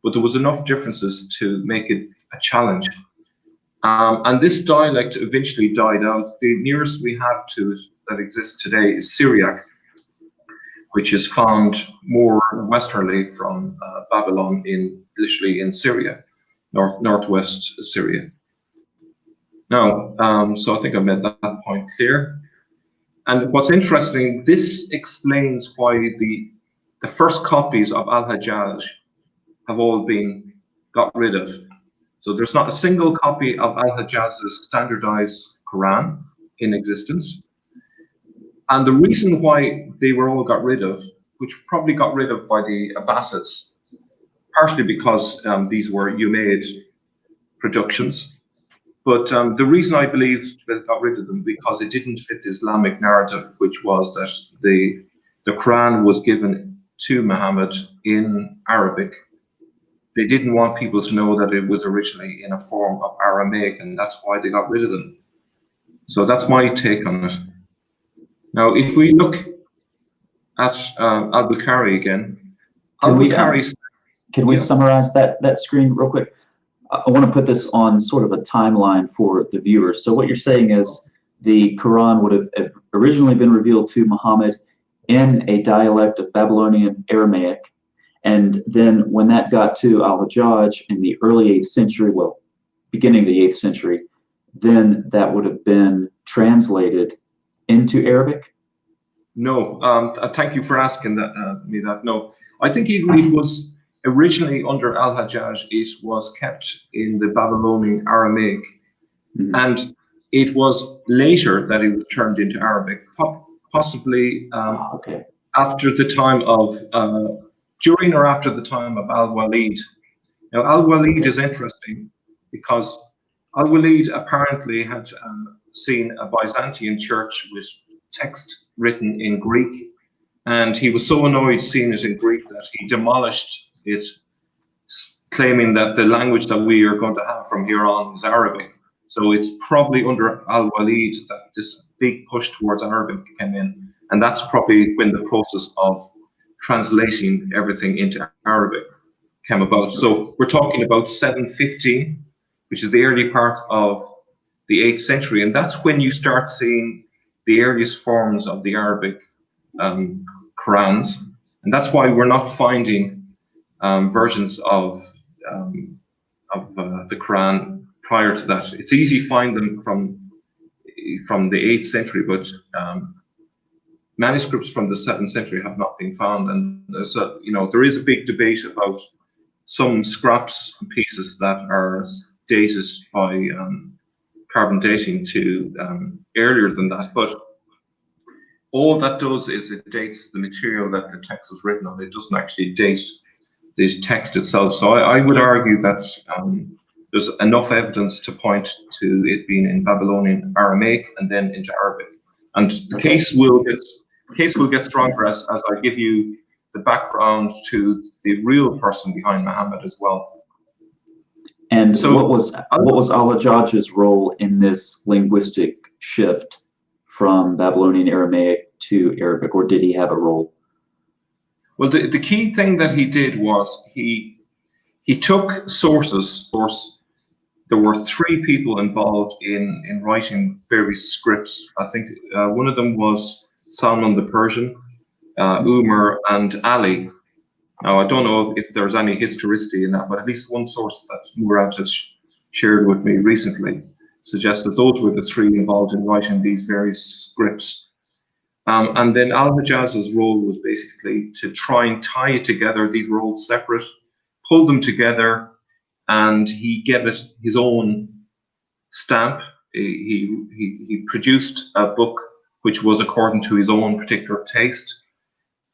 but there was enough differences to make it a challenge. And this dialect eventually died out. The nearest we have to it that exists today is Syriac, which is found more westerly from Babylon, literally in Syria, northwest Syria. Now, so I think I made that point clear. And what's interesting, this explains why the first copies of Al-Hajjaj have all been got rid of. So there's not a single copy of Al-Hajjaj's standardized Quran in existence. And the reason why they were all got rid of, which probably got rid of by the Abbasids, partially because these were Umayyad productions. But the reason I believe they got rid of them because it didn't fit the Islamic narrative, which was that the Quran was given to Muhammad in Arabic. They didn't want people to know that it was originally in a form of Aramaic, and that's why they got rid of them. So that's my take on it. Now, if we look at Al-Bukhari again, Can we summarize that screen real quick? I want to put this on sort of a timeline for the viewers. So what you're saying is the Quran would have originally been revealed to Muhammad in a dialect of Babylonian Aramaic. And then when that got to Al-Hajjaj in the early 8th century, well, beginning of the 8th century, then that would have been translated into Arabic? No, thank you for asking me that. No, I think even it was originally under Al-Hajjaj, it was kept in the Babylonian Aramaic, and it was later that it was turned into Arabic, possibly after the time of, during or after the time of Al-Walid. Now, Al-Walid is interesting because Al-Walid apparently had seen a Byzantine church with text written in Greek, and he was so annoyed seeing it in Greek that he demolished it, claiming that the language that we are going to have from here on is Arabic. So it's probably under Al-Walid that this big push towards Arabic came in, and that's probably when the process of translating everything into Arabic came about. So we're talking about 715, which is the early part of the 8th century, and that's when you start seeing the earliest forms of the Arabic Qurans, and that's why we're not finding versions of the Quran prior to that. It's easy to find them from the 8th century, but manuscripts from the 7th century have not been found, and there is a big debate about some scraps and pieces that are dated by carbon dating to earlier than that, but all that does is it dates the material that the text was written on. It doesn't actually date this text itself. So I would argue that there's enough evidence to point to it being in Babylonian Aramaic and then into Arabic. And the case will get stronger as I give you the background to the real person behind Muhammad as well. And so what was Al-Hajjaj's role in this linguistic shift from Babylonian Aramaic to Arabic, or did he have a role? Well, the key thing that he did was he took sources. There were 3 people involved in writing various scripts. I think one of them was Salman the Persian, Umar, and Ali. Now, I don't know if there's any historicity in that, but at least one source that Murad has shared with me recently suggests that those were the 3 involved in writing these various scripts. And then Al-Hajjaj's role was basically to try and tie it together. These were all separate, pull them together, and he gave it his own stamp. He produced a book which was according to his own particular taste.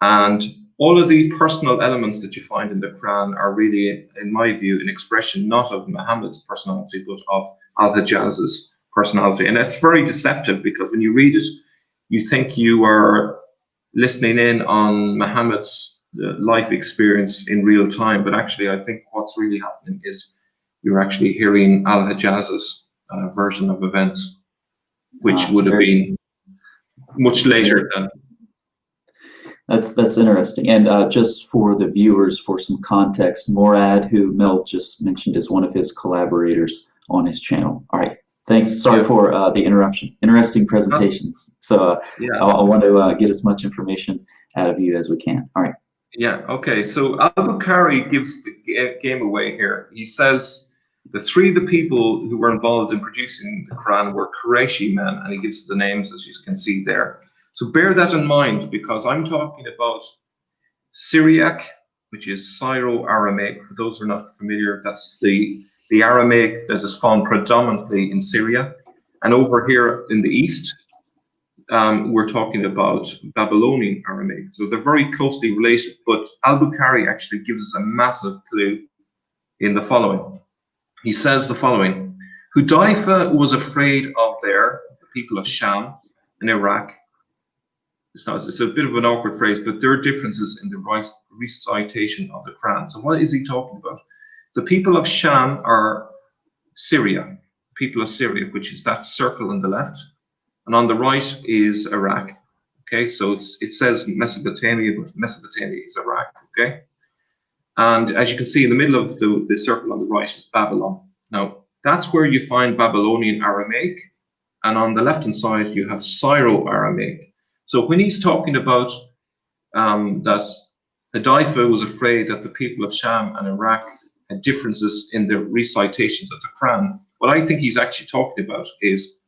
And all of the personal elements that you find in the Quran are really, in my view, an expression not of Muhammad's personality, but of Al-Hijaz's personality. And it's very deceptive, because when you read it, you think you are listening in on Muhammad's life experience in real time. But actually, I think what's really happening is you're actually hearing Al-Hijaz's version of events, which would have been much later than. That's interesting. And just for the viewers, for some context, Morad, who Mel just mentioned, is one of his collaborators on his channel. All right, thanks. Sorry for the interruption. Interesting presentations. So I want to get as much information out of you as we can. All right. Yeah, okay. So Al-Bukhari gives the game away here. He says the three of the people who were involved in producing the Quran were Qurayshi men, and he gives the names, as you can see there. So bear that in mind, because I'm talking about Syriac, which is Syro-Aramaic. For those who are not familiar, that's the Aramaic that is found predominantly in Syria. And over here in the east, we're talking about Babylonian Aramaic. So they're very closely related, but Al-Bukhari actually gives us a massive clue in the following. He says the following: Hudayfa was afraid of the people of Sham in Iraq. It's a bit of an awkward phrase, but there are differences in the recitation of the Quran. So what is he talking about? The people of Sham are Syria, people of Syria, which is that circle on the left. And on the right is Iraq. Okay, so it says Mesopotamia, but Mesopotamia is Iraq. Okay, and as you can see in the middle of the circle on the right is Babylon. Now that's where you find Babylonian Aramaic, and on the left hand side you have Syro-Aramaic. So when he's talking about that Hudayfa was afraid that the people of Sham and Iraq had differences in the recitations of the Quran, what I think he's actually talking about is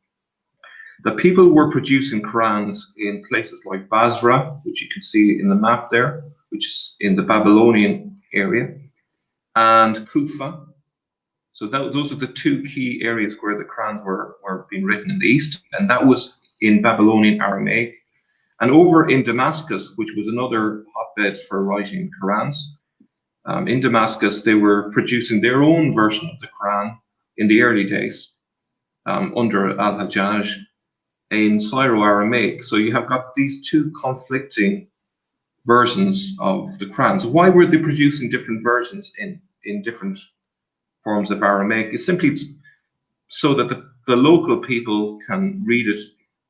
that people were producing Qurans in places like Basra, which you can see in the map there, which is in the Babylonian area, and Kufa. So those are the two key areas where the Qurans were being written in the East, and that was in Babylonian Aramaic. And over in Damascus, which was another hotbed for writing Qurans, in Damascus, they were producing their own version of the Quran in the early days under Al-Hajjaj in Syro-Aramaic. So you have got these two conflicting versions of the Quran. So why were they producing different versions in different forms of Aramaic? It's simply so that the local people can read it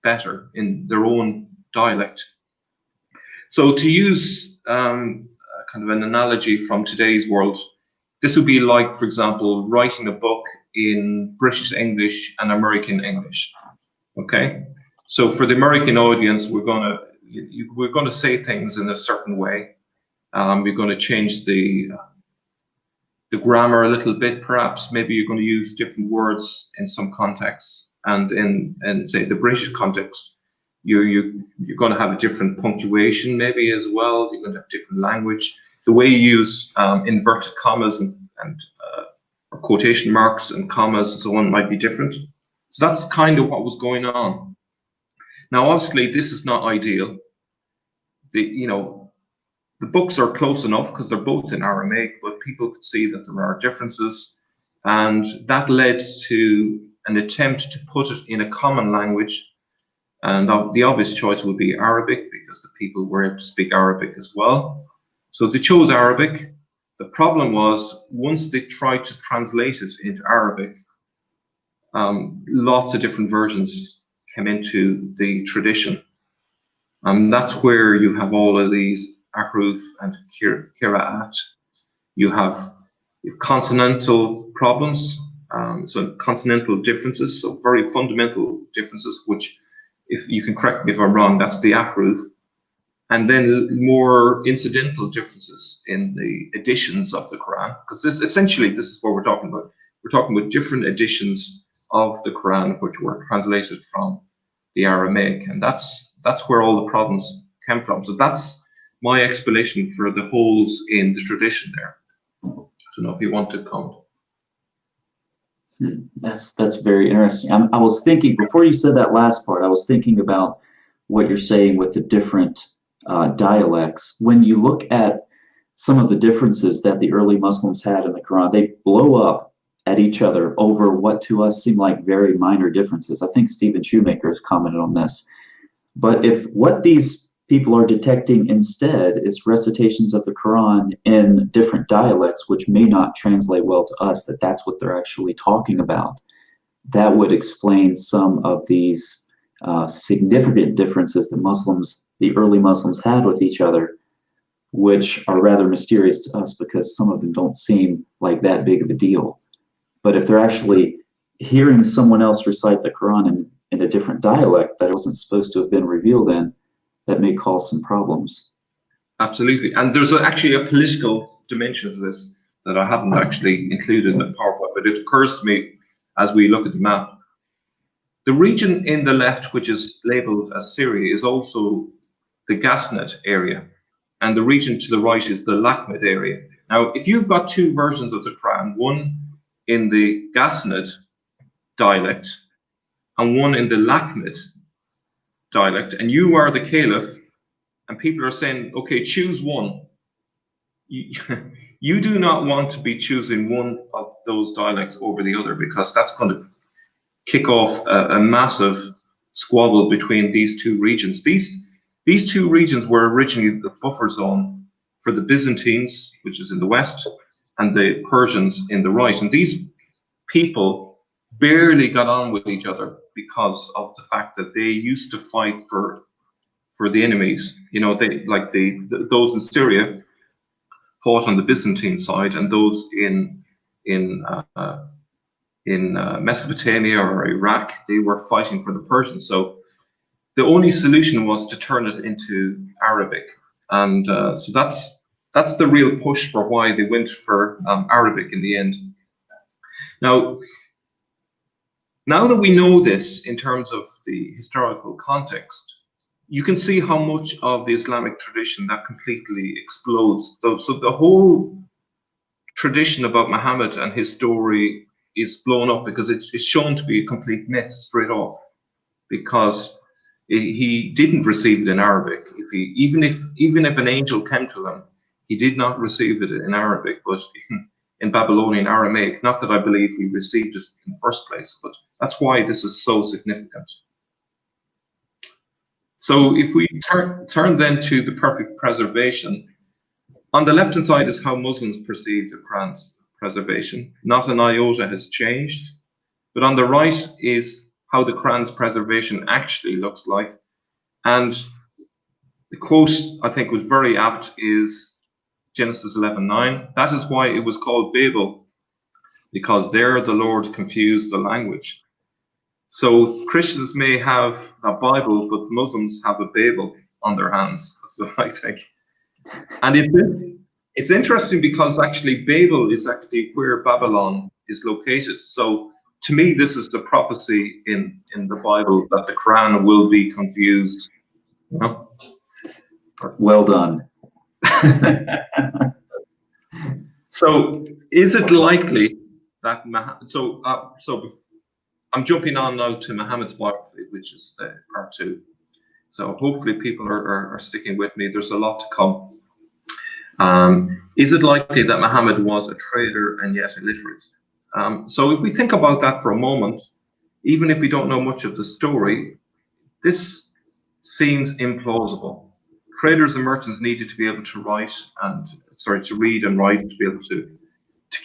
better in their own dialect. So to use kind of an analogy from today's world, this would be like, for example, writing a book in British English and American English. Okay, so for the American audience, we're going to say things in a certain way. We're going to change the grammar a little bit, perhaps. Maybe you're going to use different words in some contexts, and in say the British context, you're going to have a different punctuation maybe as well. You're going to have different language. The way you use inverted commas and or quotation marks and commas and so on might be different. So that's kind of what was going on. Now, obviously, this is not ideal. The books are close enough because they're both in Aramaic, but people could see that there are differences, and that led to an attempt to put it in a common language. And the obvious choice would be Arabic, because the people were able to speak Arabic as well. So they chose Arabic. The problem was, once they tried to translate it into Arabic, lots of different versions came into the tradition. That's where you have all of these ahruf and qira'at. You have consonantal problems, so consonantal differences, so very fundamental differences, which, if you can correct me if I'm wrong, that's the ahruf. And then more incidental differences in the editions of the Quran, because this is what we're talking about. We're talking about different editions of the Quran which were translated from the Aramaic, and that's where all the problems came from. So that's my explanation for the holes in the tradition there. I don't know if you want to comment. That's very interesting. I was thinking, before you said that last part, I was thinking about what you're saying with the different dialects. When you look at some of the differences that the early Muslims had in the Quran, they blow up at each other over what to us seem like very minor differences. I think Stephen Shoemaker has commented on this. But if what these people are detecting instead is recitations of the Quran in different dialects, which may not translate well to us, that's what they're actually talking about, that would explain some of these significant differences that the early Muslims had with each other, which are rather mysterious to us because some of them don't seem like that big of a deal. But if they're actually hearing someone else recite the Quran in a different dialect that it wasn't supposed to have been revealed in, that may cause some problems. Absolutely. And there's actually a political dimension to this that I haven't actually included in the PowerPoint, but it occurs to me as we look at the map. The region in the left, which is labeled as Syria, is also the Ghaznavid area. And the region to the right is the Lakhmid area. Now, if you've got two versions of the Quran, one in the Ghaznavid dialect and one in the Lakhmid dialect, and you are the caliph, and people are saying, okay, choose one. You do not want to be choosing one of those dialects over the other, because that's going to kick off a massive squabble between these two regions. These two regions were originally the buffer zone for the Byzantines, which is in the west, and the Persians in the right. And these people barely got on with each other because of the fact that they used to fight for the enemies. You know, they like those in Syria fought on the Byzantine side, and those in Mesopotamia or Iraq, they were fighting for the Persians. So the only solution was to turn it into Arabic, and so that's the real push for why they went for Arabic in the end. Now that we know this in terms of the historical context, you can see how much of the Islamic tradition that completely explodes. So the whole tradition about Muhammad and his story is blown up because it's shown to be a complete myth straight off, because he didn't receive it in Arabic. Even if an angel came to him, he did not receive it in Arabic, but in Babylonian Aramaic. Not that I believe he received it in the first place, but that's why this is so significant. So if we turn then to the perfect preservation, on the left-hand side is how Muslims perceive the Quran's preservation. Not an iota has changed. But on the right is how the Quran's preservation actually looks like. And the quote, I think, was very apt, is Genesis 11:9. That is why it was called Babel, because there the Lord confused the language. So Christians may have a Bible, but Muslims have a Babel on their hands. That's what I think. And it's interesting because actually Babel is actually where Babylon is located. So to me, this is the prophecy in the Bible that the Quran will be confused. You know? Well done. So is it likely that so I'm jumping on now to Muhammad's biography, which is the part 2. So hopefully people are sticking with me. There's a lot to come. Is it likely that Muhammad was a trader and yet illiterate? So if we think about that for a moment, even if we don't know much of the story, this seems implausible. Traders and merchants needed to be able to to read and write, to be able to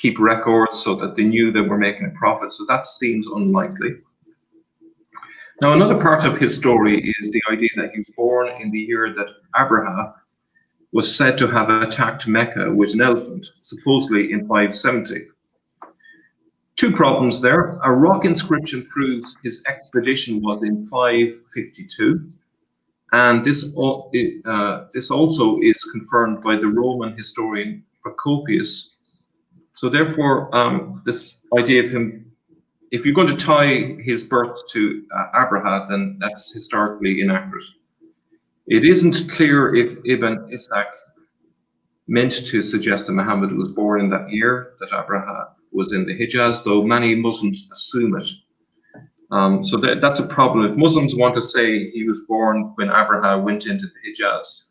keep records so that they knew they were making a profit. So that seems unlikely. Now, another part of his story is the idea that he was born in the year that Abraham was said to have attacked Mecca with an elephant, supposedly in 570. Two problems there. A rock inscription proves his expedition was in 552. And this also is confirmed by the Roman historian Procopius. So therefore, this idea of him, if you're going to tie his birth to Abraham, then that's historically inaccurate. It isn't clear if Ibn Ishaq meant to suggest that Muhammad was born in that year, that Abraha was in the Hijaz, though many Muslims assume it. So that's a problem. If Muslims want to say he was born when Abraha went into the Hijaz,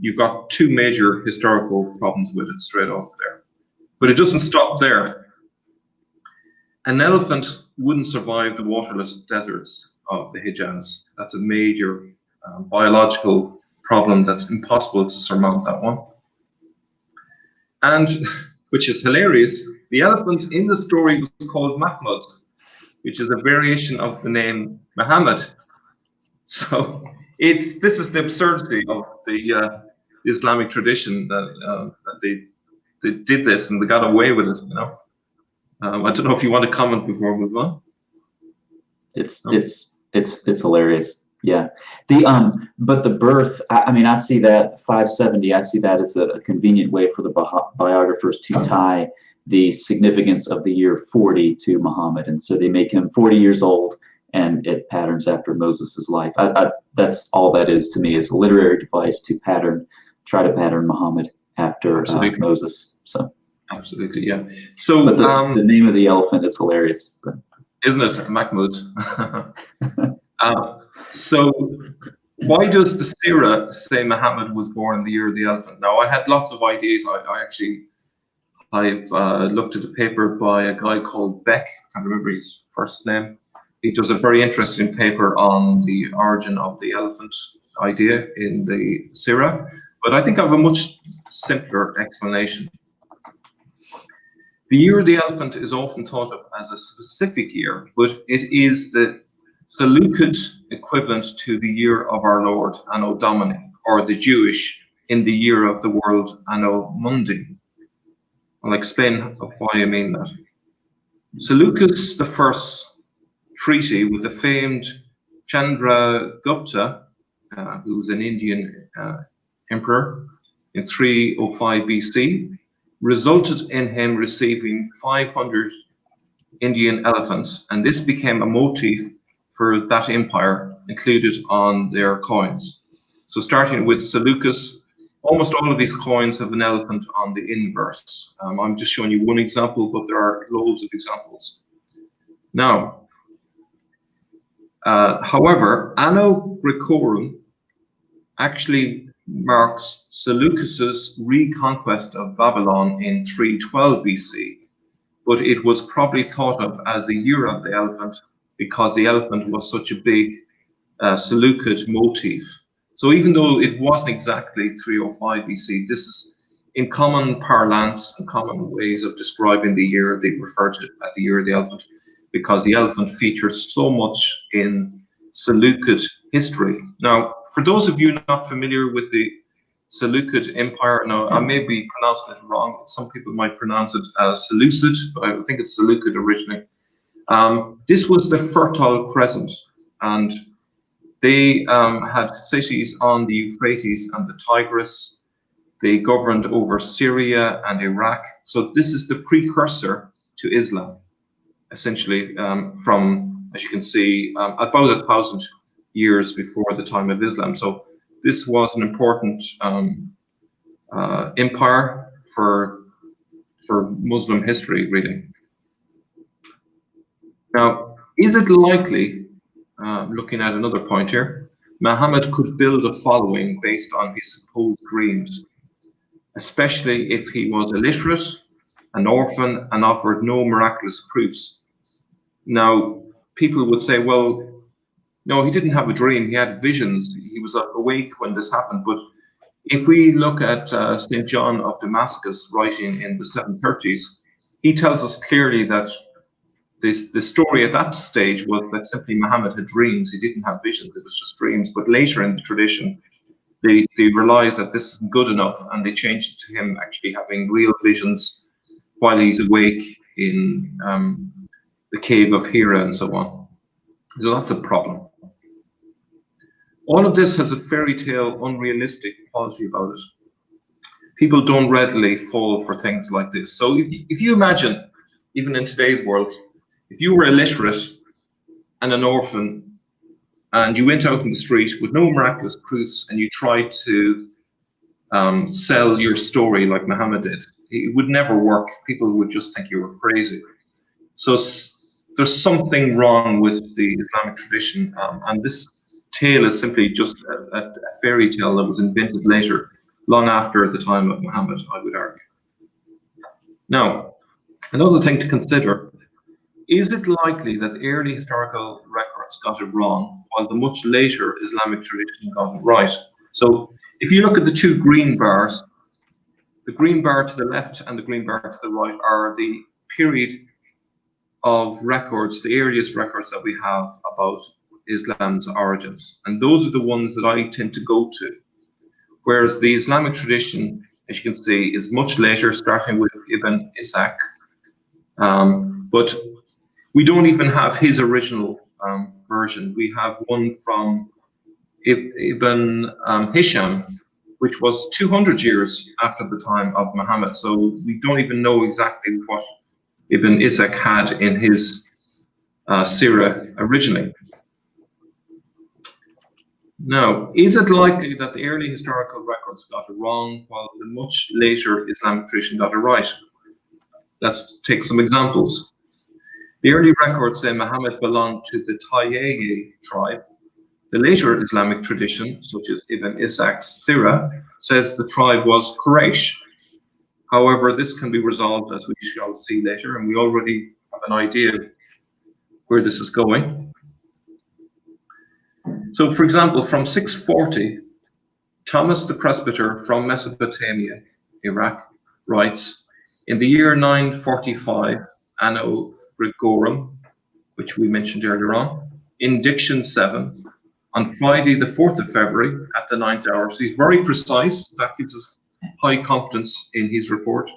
you've got two major historical problems with it straight off there. But it doesn't stop there. An elephant wouldn't survive the waterless deserts of the Hijaz. That's a major biological problem that's impossible to surmount, that one. And, which is hilarious, the elephant in the story was called Mahmud, which is a variation of the name Muhammad. So this is the absurdity of the Islamic tradition that they did this and they got away with it, you know. I don't know if you want to comment before we move on. It's hilarious. Yeah. But the birth, I mean, I see that 570, I see that as a convenient way for the biographers to tie the significance of the year 40 to Muhammad. And so they make him 40 years old and it patterns after Moses's life. That's all that is to me, is a literary device to try to pattern Muhammad after Moses. So. Absolutely, yeah. So, but the name of the elephant is hilarious, isn't it, Mahmud? So, why does the Sirah say Muhammad was born in the year of the elephant? Now, I had lots of ideas. I've looked at a paper by a guy called Beck. I can't remember his first name. He does a very interesting paper on the origin of the elephant idea in the Sirah. But I think I have a much simpler explanation. The year of the elephant is often thought of as a specific year, but it is the Seleucid equivalent to the year of our Lord, Anno Domini, or the Jewish in the year of the world, Anno Mundi. I'll explain why I mean that. Seleucus I's treaty with the famed Chandragupta, who was an Indian emperor in 305 BC, resulted in him receiving 500 Indian elephants, and this became a motif for that empire included on their coins. So starting with Seleucus, almost all of these coins have an elephant on the inverse. I'm just showing you one example, but there are loads of examples. Now, however, Anno Graecorum actually marks Seleucus's reconquest of Babylon in 312 BC, but it was probably thought of as the year of the elephant because the elephant was such a big Seleucid motif. So even though it wasn't exactly 305 BC, this is in common parlance and common ways of describing the year. They refer to it as the year of the elephant because the elephant features so much in Seleucid history. Now, for those of you not familiar with the Seleucid Empire, now I may be pronouncing it wrong. Some people might pronounce it as Seleucid, but I think it's Seleucid originally. This was the Fertile Crescent, and they had cities on the Euphrates and the Tigris. They governed over Syria and Iraq. So this is the precursor to Islam, essentially, from, as you can see, about 1,000 years before the time of Islam. So this was an important empire for Muslim history, really. Now, is it likely, looking at another point here, Muhammad could build a following based on his supposed dreams, especially if he was illiterate, an orphan, and offered no miraculous proofs? Now, people would say, well, no, he didn't have a dream, he had visions, he was awake when this happened. But if we look at St. John of Damascus writing in the 730s, he tells us clearly that the story at that stage was that simply Muhammad had dreams, he didn't have visions, it was just dreams. But later in the tradition, they realized that this isn't good enough, and they changed it to him actually having real visions while he's awake in the cave of Hira and so on. So that's a problem. All of this has a fairy tale, unrealistic quality about it. People don't readily fall for things like this. So if you imagine, even in today's world, if you were illiterate and an orphan, and you went out in the street with no miraculous proofs, and you tried to sell your story like Muhammad did. It would never work. People would just think you were crazy. So there's something wrong with the Islamic tradition, and this tale is simply just a fairy tale that was invented later, long after the time of Muhammad, I would argue. Now, another thing to consider, is it likely that the early historical records got it wrong, while the much later Islamic tradition got it right? So if you look at the two green bars, the green bar to the left and the green bar to the right are the period of records, the earliest records that we have about Islam's origins. And those are the ones that I tend to go to. Whereas the Islamic tradition, as you can see, is much later, starting with Ibn Ishaq. But we don't even have his original version. We have one from Ibn Hisham, which was 200 years after the time of Muhammad. So we don't even know exactly what Ibn Ishaq had in his Sirah originally. Now, is it likely that the early historical records got it wrong, while the much later Islamic tradition got it right? Let's take some examples. The early records say Muhammad belonged to the Tayyi tribe. The later Islamic tradition, such as Ibn Ishaq's Sirah, says the tribe was Quraysh. However, this can be resolved, as we shall see later, and we already have an idea where this is going. So, for example, from 640, Thomas the Presbyter from Mesopotamia, Iraq, writes, in the year 945, Anno Gregorum, which we mentioned earlier on, in Diction 7, on Friday the 4th of February at the 9th hour. So he's very precise. That gives us high confidence in his report.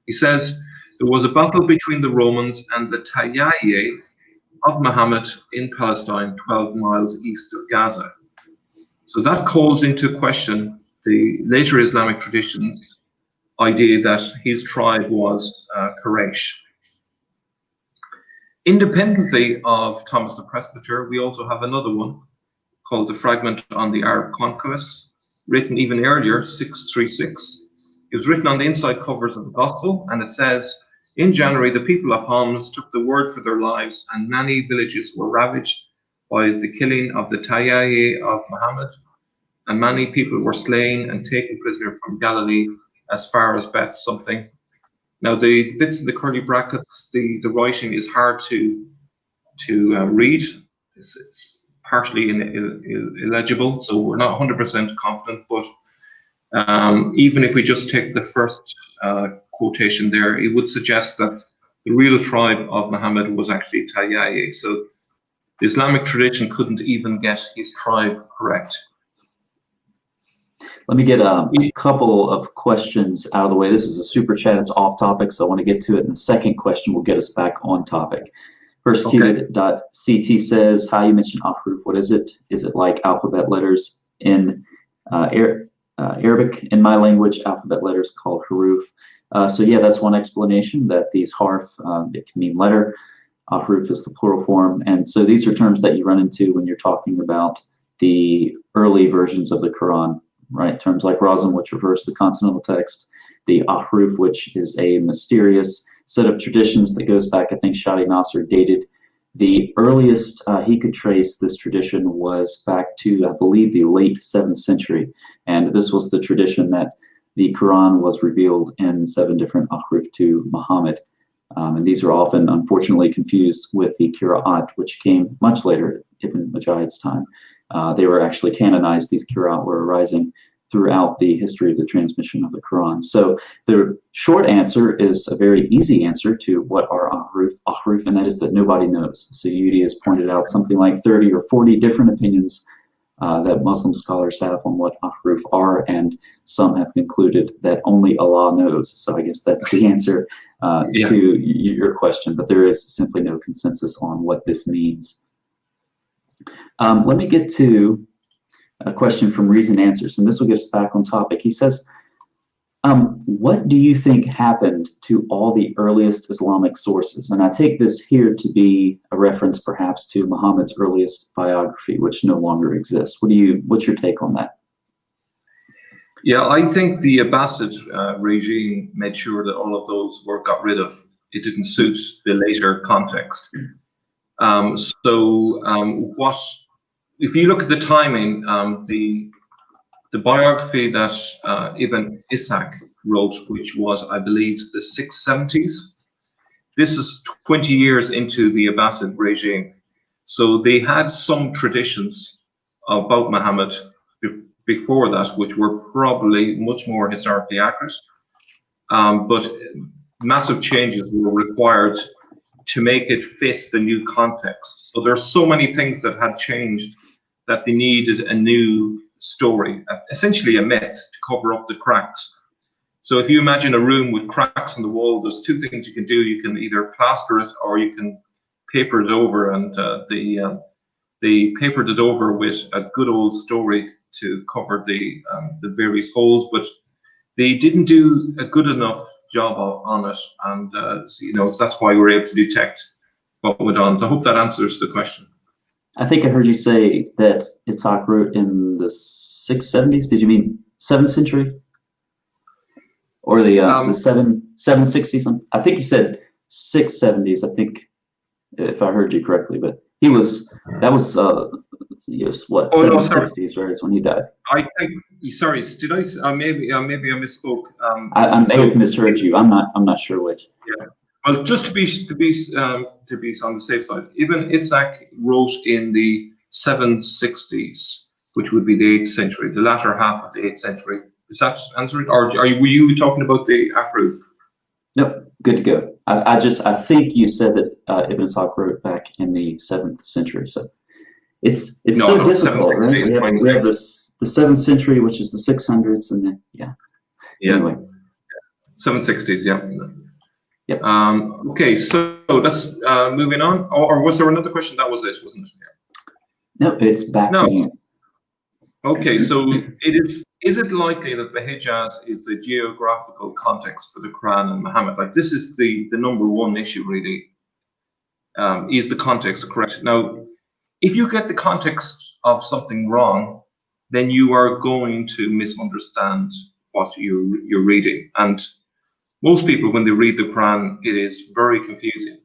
He says, there was a battle between the Romans and the Tayyi of Muhammad in Palestine, 12 miles east of Gaza. So that calls into question the later Islamic tradition's idea that his tribe was Quraysh. Independently of Thomas the Presbyter, we also have another one called the Fragment on the Arab Conquest, written even earlier, 636. It was written on the inside covers of the Gospel, and it says, in January, the people of Homs took the word for their lives, and many villages were ravaged by the killing of the Tayyi of Muhammad, and many people were slain and taken prisoner from Galilee as far as Beth something. Now, the bits in the curly brackets, the writing is hard to read. It's partially illegible, so we're not 100% confident, but even if we just take the first quotation there, it would suggest that the real tribe of Muhammad was actually Tayyi. So the Islamic tradition couldn't even get his tribe correct. Let me get a couple of questions out of the way. This is a super chat. It's off topic, so I want to get to it. And the second question will get us back on topic. Persecuted.ct says, hi, you mentioned ahruf. What is it? Is it like alphabet letters in Arabic? In my language, alphabet letters called huruf. So yeah, that's one explanation, that these harf, it can mean letter. Ahruf is the plural form. And so these are terms that you run into when you're talking about the early versions of the Quran, right? Terms like razm, which refers to the consonantal text, the ahruf, which is a mysterious set of traditions that goes back, I think Shadi Nasser dated the earliest he could trace this tradition was back to, I believe, the late 7th century. And this was the tradition that the Quran was revealed in 7 different ahruf to Muhammad. And these are often, unfortunately, confused with the Qira'at, which came much later, Ibn Mujahid's time. They were actually canonized. These Qira'at were arising throughout the history of the transmission of the Quran. So the short answer is a very easy answer to what are ahruf, and that is that nobody knows. So Yudi has pointed out something like 30 or 40 different opinions that Muslim scholars have on what ahruf are, and some have concluded that only Allah knows. So I guess that's the answer to your question, but there is simply no consensus on what this means. Let me get to a question from Reason Answers, and this will get us back on topic. He says, what do you think happened to all the earliest Islamic sources? And I take this here to be a reference perhaps to Muhammad's earliest biography, which no longer exists. What's your take on that? Yeah, I think the Abbasid regime made sure that all of those were got rid of. It didn't suit the later context. What if you look at the timing? The biography that Ibn Ishaq wrote, which was, I believe, the 670s. This is 20 years into the Abbasid regime. So they had some traditions about Muhammad before that, which were probably much more historically accurate. But massive changes were required to make it fit the new context. So there's so many things that had changed that they needed a new story, essentially a myth to cover up the cracks. So if you imagine a room with cracks in the wall, there's two things you can do. You can either plaster it or you can paper it over, and they papered it over with a good old story to cover the various holes, but they didn't do a good enough job on it, and so that's why we're able to detect what went on. So I hope that answers the question. I think I heard you say that Ishaq wrote in the 670s. Did you mean 7th century? Or the 760s? I think you said 670s, I think, if I heard you correctly, but that was what, 760s, right? Is when he died. I think, sorry, did I, maybe I misspoke. I may have misheard you. I'm not sure which. Yeah. Well, just to be on the safe side, Ibn Ishaq wrote in the 760s, which would be the 8th century, the latter half of the 8th century. Is that answered, or were you talking about the Afros? Nope, good to go. I think you said that Ibn Ishaq wrote back in the 7th century, so it's so difficult, right? We have the 7th century, which is the 600s, and then anyway. 760s, yeah. Yep. Okay, so that's moving on. Or was there another question? That was it, wasn't it? Yeah. No, it's back to you. Okay, so is it likely that the Hijaz is the geographical context for the Quran and Muhammad? Like, this is the number one issue, really. Is the context correct? Now, if you get the context of something wrong, then you are going to misunderstand what you're reading. And most people, when they read the Quran, it is very confusing.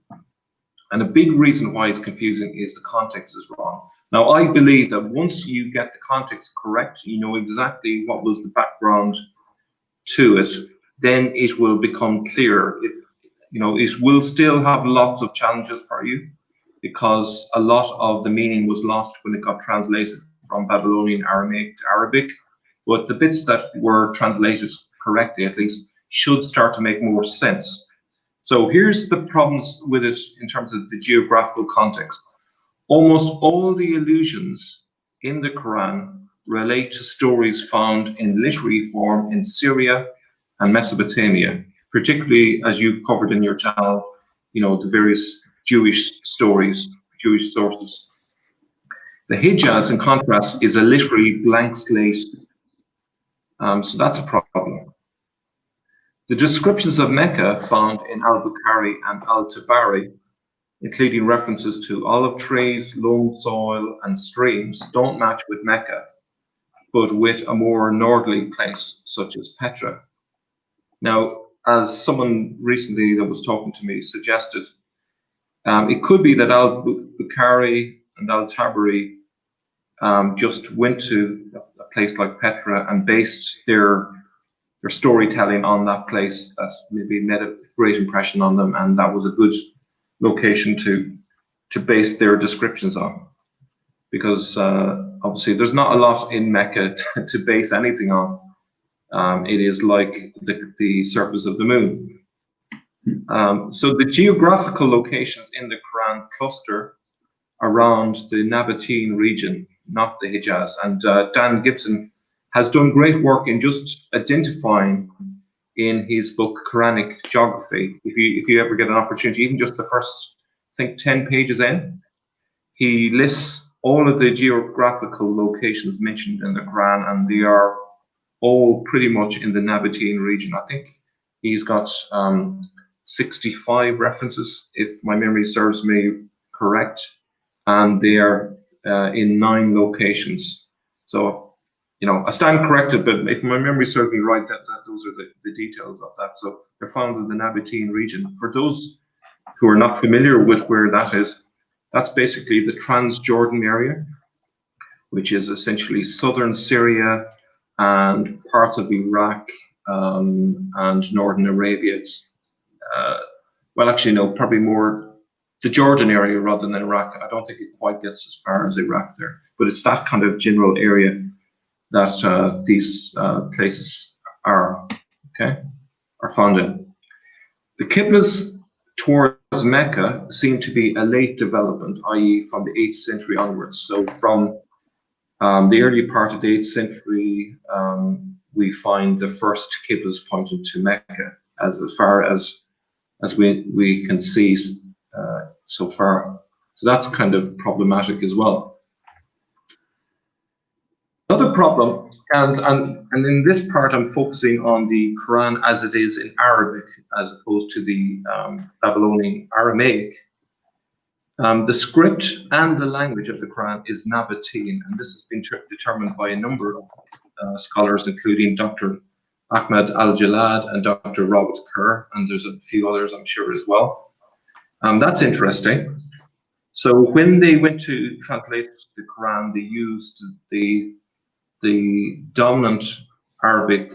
And a big reason why it's confusing is the context is wrong. Now, I believe that once you get the context correct, you know exactly what was the background to it, then it will become clear. It will still have lots of challenges for you, because a lot of the meaning was lost when it got translated from Babylonian Aramaic to Arabic. But the bits that were translated correctly, at least, should start to make more sense. So here's the problems with it in terms of the geographical context. Almost all the allusions in the Quran relate to stories found in literary form in Syria and Mesopotamia, particularly, as you've covered in your channel, the various Jewish stories, Jewish sources. The Hijaz, in contrast, is a literary blank slate. So that's a problem. The descriptions of Mecca found in Al-Bukhari and Al-Tabari, including references to olive trees, loam soil, and streams, don't match with Mecca, but with a more northerly place, such as Petra. Now, as someone recently that was talking to me suggested, it could be that Al-Bukhari and Al-Tabari just went to a place like Petra and based their storytelling on that place. That maybe made a great impression on them, and that was a good location to base their descriptions on, because obviously there's not a lot in Mecca to base anything on. It is like the surface of the moon. So the geographical locations in the Quran cluster around the Nabataean region, not the Hijaz. And Dan Gibson has done great work in just identifying in his book Quranic Geography. If you ever get an opportunity, even just the first, I think, 10 pages in, he lists all of the geographical locations mentioned in the Quran, and they are all pretty much in the Nabataean region. I think he's got 65 references, if my memory serves me correct, and they are in 9 locations. So I stand corrected, but if my memory serves me right, that those are the details of that. So they're found in the Nabataean region. For those who are not familiar with where that is, that's basically the Transjordan area, which is essentially southern Syria and parts of Iraq and northern Arabia. Well, actually, no, probably more the Jordan area rather than Iraq. I don't think it quite gets as far as Iraq there, but it's that kind of general area that these places are found in. The Qiblas towards Mecca seem to be a late development, i.e. from the 8th century onwards. So from the early part of the 8th century, we find the first Qiblas pointing to Mecca as far as we can see so far. So that's kind of problematic as well. Another problem, and in this part I'm focusing on the Quran as it is in Arabic as opposed to the Babylonian Aramaic. The script and the language of the Quran is Nabataean, and this has been determined by a number of scholars, including Dr. Ahmad Al-Jalad and Dr. Robert Kerr, and there's a few others I'm sure as well. That's interesting. So when they went to translate the Quran, they used the dominant Arabic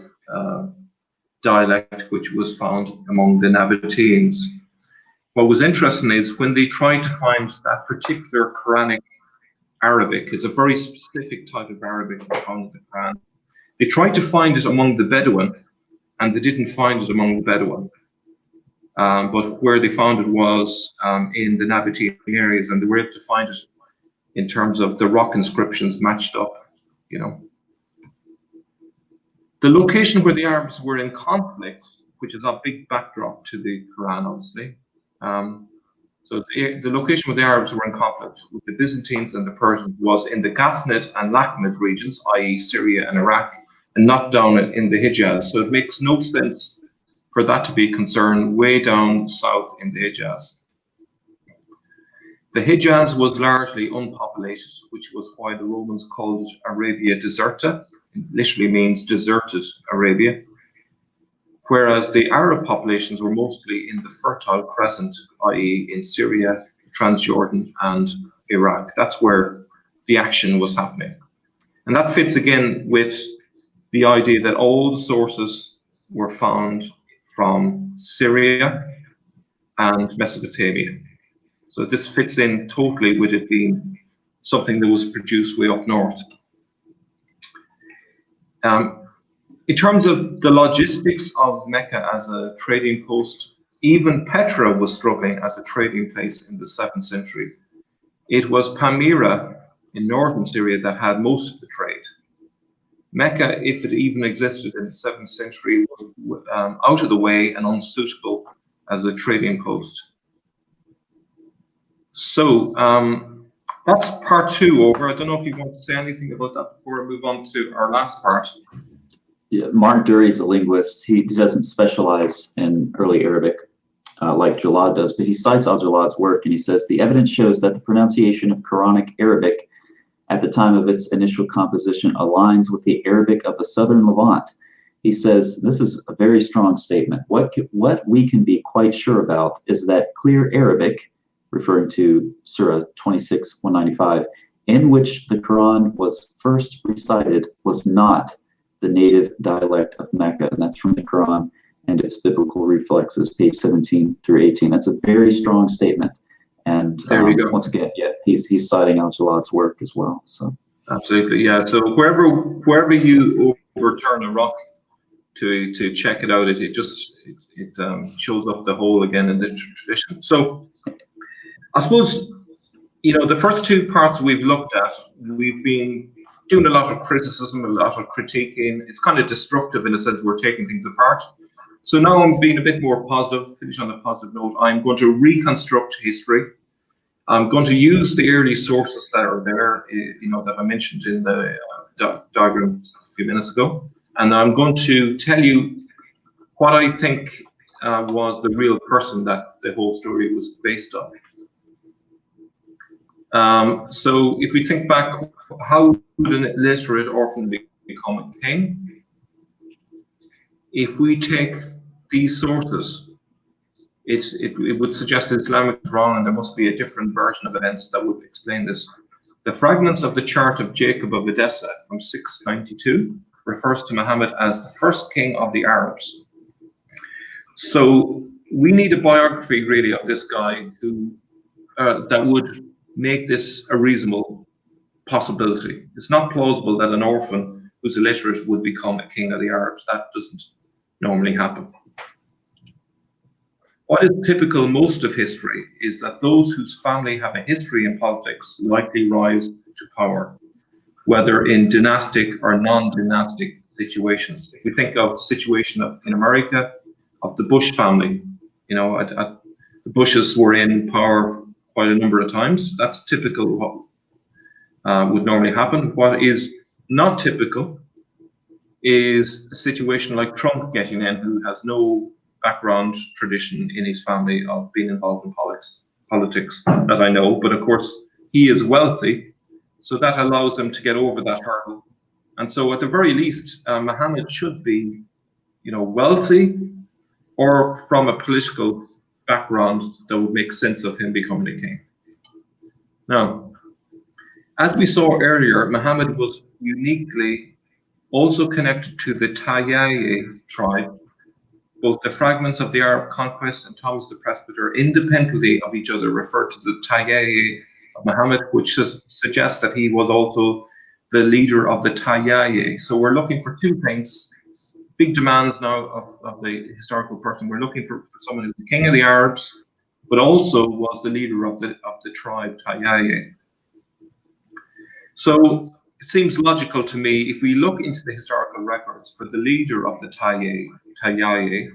dialect, which was found among the Nabataeans. What was interesting is when they tried to find that particular Quranic Arabic, it's a very specific type of Arabic that's found in the Quran. They tried to find it among the Bedouin, and they didn't find it among the Bedouin. But where they found it was in the Nabataean areas, and they were able to find it in terms of the rock inscriptions matched up, The location where the Arabs were in conflict, which is a big backdrop to the Quran, obviously. So the location where the Arabs were in conflict with the Byzantines and the Persians was in the Ghaznid and Lakhmid regions, i.e. Syria and Iraq, and not down in the Hijaz. So it makes no sense for that to be concerned way down south in the Hijaz. The Hijaz was largely unpopulated, which was why the Romans called it Arabia Deserta. It literally means deserted Arabia. Whereas the Arab populations were mostly in the Fertile Crescent, i.e. in Syria, Transjordan, and Iraq. That's where the action was happening. And that fits again with the idea that all the sources were found from Syria and Mesopotamia. So this fits in totally with it being something that was produced way up north. In terms of the logistics of Mecca as a trading post, even Petra was struggling as a trading place in the 7th century. It was Palmyra in northern Syria that had most of the trade. Mecca, if it even existed in the 7th century, was out of the way and unsuitable as a trading post. So that's part 2 over. I don't know if you want to say anything about that before I move on to our last part. Yeah, Mark Dury is a linguist. He doesn't specialize in early Arabic like Jalad does, but he cites Al-Jalad's work and he says, the evidence shows that the pronunciation of Quranic Arabic at the time of its initial composition aligns with the Arabic of the southern Levant. He says, this is a very strong statement. What we can be quite sure about is that clear Arabic, referring to Surah 26:195, in which the Quran was first recited, was not the native dialect of Mecca, and that's from the Quran and its biblical reflexes, page 17 through 18. That's a very strong statement. And there we go. Once again, yeah, he's citing Al-Jalad's work as well. So absolutely, yeah. So wherever you overturn a rock to check it out, it shows up the hole again in the tradition. So I suppose the first 2 parts we've looked at, we've been doing a lot of criticism, a lot of critiquing. It's kind of destructive in a sense, we're taking things apart. So now I'm being a bit more positive, finish on a positive note. I'm going to reconstruct history. I'm going to use the early sources that are there, that I mentioned in the diagram a few minutes ago. And I'm going to tell you what I think was the real person that the whole story was based on. So if we think back, how would an illiterate orphan become a king. If we take these sources, it would suggest that Islamic is wrong and there must be a different version of events that would explain this. The fragments of the chart of Jacob of Edessa from 692 refers to Muhammad as the first king of the Arabs. So we need a biography really of this guy who that would make this a reasonable possibility. It's not plausible that an orphan who's illiterate would become a king of the Arabs. That doesn't normally happen. What is typical most of history is that those whose family have a history in politics likely rise to power, whether in dynastic or non-dynastic situations. If we think of the situation in America, of the Bush family, you know, the Bushes were in power quite a number of times. That's typical of what would normally happen. What is not typical is a situation like Trump getting in, who has no background tradition in his family of being involved in politics that I know, but of course he is wealthy, so that allows him to get over that hurdle. And so at the very least, Muhammad should be, you know, wealthy or from a political background that would make sense of him becoming a king. Now, as we saw earlier, Muhammad was uniquely also connected to the Tayyaye tribe. Both the fragments of the Arab conquest and Thomas the Presbyter, independently of each other, refer to the Tayyaye of Muhammad, which suggests that he was also the leader of the Tayyaye. So we're looking for two things, big demands now of the historical person. We're looking for someone who's the king of the Arabs, but also was the leader of the tribe Tayyaye. So it seems logical to me, if we look into the historical records for the leader of the Tayyaye,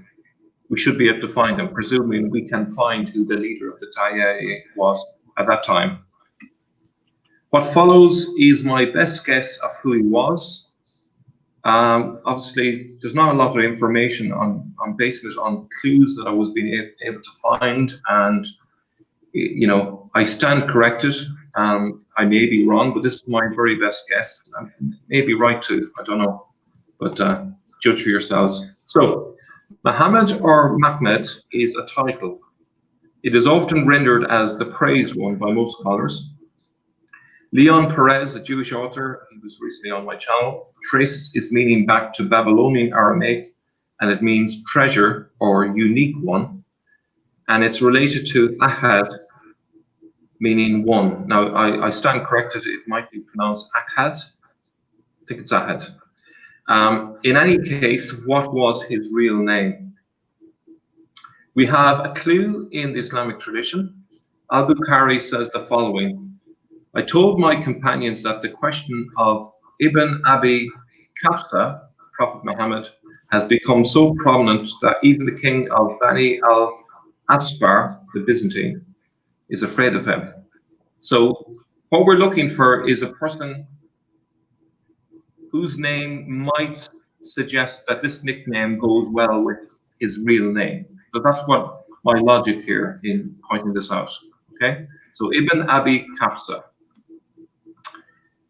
we should be able to find him, presuming we can find who the leader of the Tayyaye was at that time. What follows is my best guess of who he was. Obviously, there's not a lot of information. I'm basing it on clues that I was being able to find, and you know, I stand corrected. I may be wrong, but this is my very best guess. I may be right too, I don't know, but judge for yourselves. So, Muhammad or Mehmed is a title. It is often rendered as the praised one by most scholars. Leon Perez, a Jewish author, he was recently on my channel, traces its meaning back to Babylonian Aramaic, and it means treasure or unique one, and it's related to Ahad, meaning one. Now, I stand corrected, it might be pronounced Ahad. I think it's Ahad. In any case, what was his real name? We have a clue in the Islamic tradition. Al-Bukhari says the following: I told my companions that the question of Ibn Abi Kafsa, Prophet Muhammad, has become so prominent that even the king of Bani al-Asfar, the Byzantine, is afraid of him. So what we're looking for is a person whose name might suggest that this nickname goes well with his real name. So that's what my logic here in pointing this out, okay? So Ibn Abi Kafsa.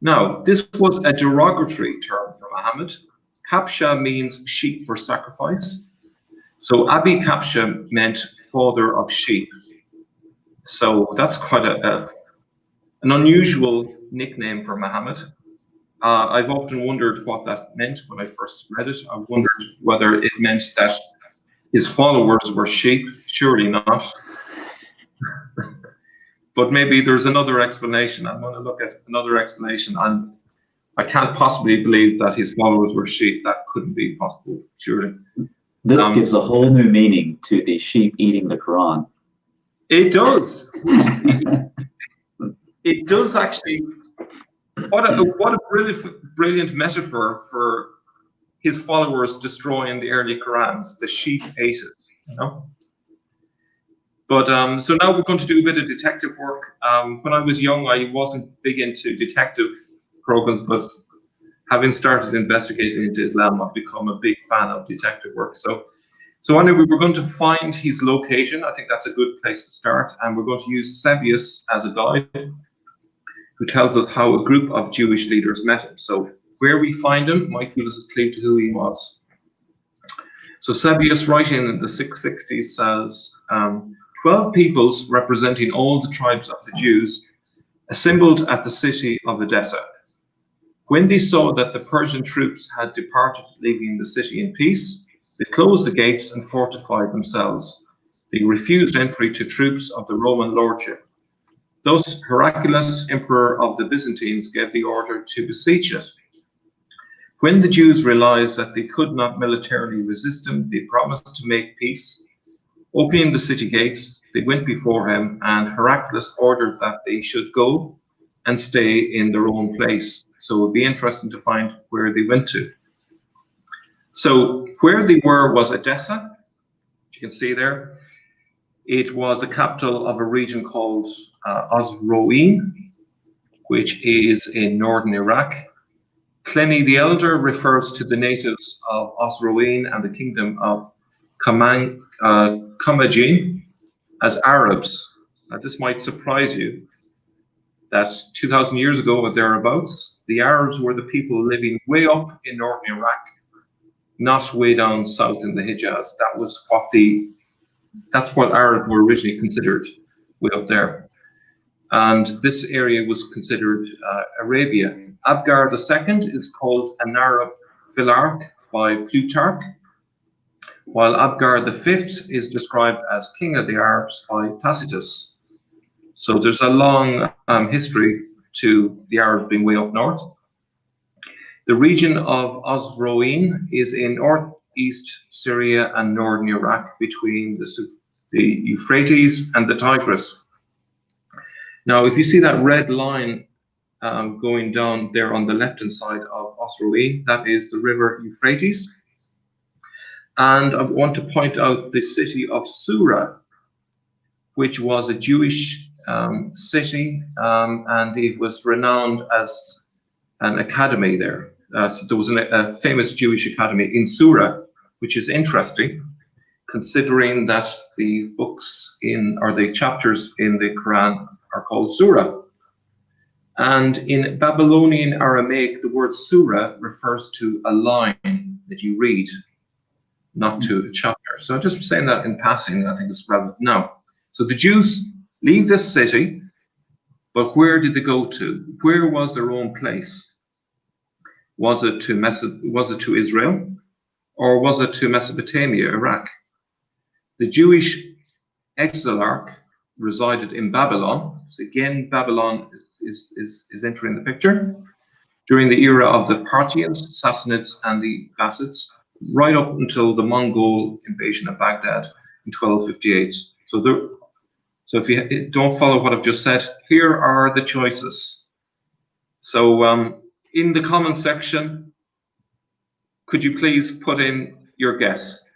Now, this was a derogatory term for Muhammad. Kabsha means sheep for sacrifice. So Abi Kabsha meant father of sheep. So that's quite an unusual nickname for Muhammad. I've often wondered what that meant when I first read it. I wondered whether it meant that his followers were sheep. Surely not. But maybe there's another explanation. I'm going to look at another explanation. I can't possibly believe that his followers were sheep. That couldn't be possible, surely. This gives a whole new meaning to the sheep eating the Quran. It does. It does actually. What a brilliant metaphor for his followers destroying the early Qurans. The sheep ate it, you know. But so now we're going to do a bit of detective work. When I was young, I wasn't big into detective programs, but having started investigating into Islam, I've become a big fan of detective work. So anyway, we're going to find his location. I think that's a good place to start. And we're going to use Sebeos as a guide, who tells us how a group of Jewish leaders met him. So where we find him might give us a clue to who he was. So Sebeos, writing in the 660s, says, 12 peoples representing all the tribes of the Jews assembled at the city of Edessa. When they saw that the Persian troops had departed, leaving the city in peace, they closed the gates and fortified themselves. They refused entry to troops of the Roman lordship. Thus, Heraclius, emperor of the Byzantines, gave the order to besiege it. When the Jews realized that they could not militarily resist him, they promised to make peace. Opening the city gates, they went before him, and Heraclius ordered that they should go and stay in their own place. So it would be interesting to find where they went to. So where they were was Edessa, you can see there. It was the capital of a region called Osroene, which is in northern Iraq. Pliny the Elder refers to the natives of Osroene and the kingdom of Commagene as Arabs. Now, this might surprise you that 2,000 years ago or thereabouts, the Arabs were the people living way up in northern Iraq, not way down south in the Hijaz. That's what Arabs were originally considered, way up there. And this area was considered Arabia. Abgar II is called an Arab philarch by Plutarch, while Abgar V is described as king of the Arabs by Tacitus. So there's a long history to the Arabs being way up north. The region of Osroene is in northeast Syria and northern Iraq, between the Euphrates and the Tigris. Now, if you see that red line going down there on the left-hand side of Osroene, that is the river Euphrates. And I want to point out the city of Sura, which was a Jewish city, and it was renowned as an academy there. So there was a famous Jewish academy in Sura, which is interesting, considering that the books or the chapters in the Quran are called surah. And in Babylonian Aramaic, the word surah refers to a line that you read, not to a chapter. So I'm just saying that in passing, I think it's relevant now. So the Jews leave this city, but where did they go to? Where was their own place? Was it to Israel, or was it to Mesopotamia, Iraq? The Jewish exilarch resided in Babylon. So again, Babylon is entering the picture during the era of the Parthians, Sassanids, and the Abbasids, right up until the Mongol invasion of Baghdad in 1258. So if you don't follow what I've just said, here are the choices. So in the comment section, could you please put in your guess?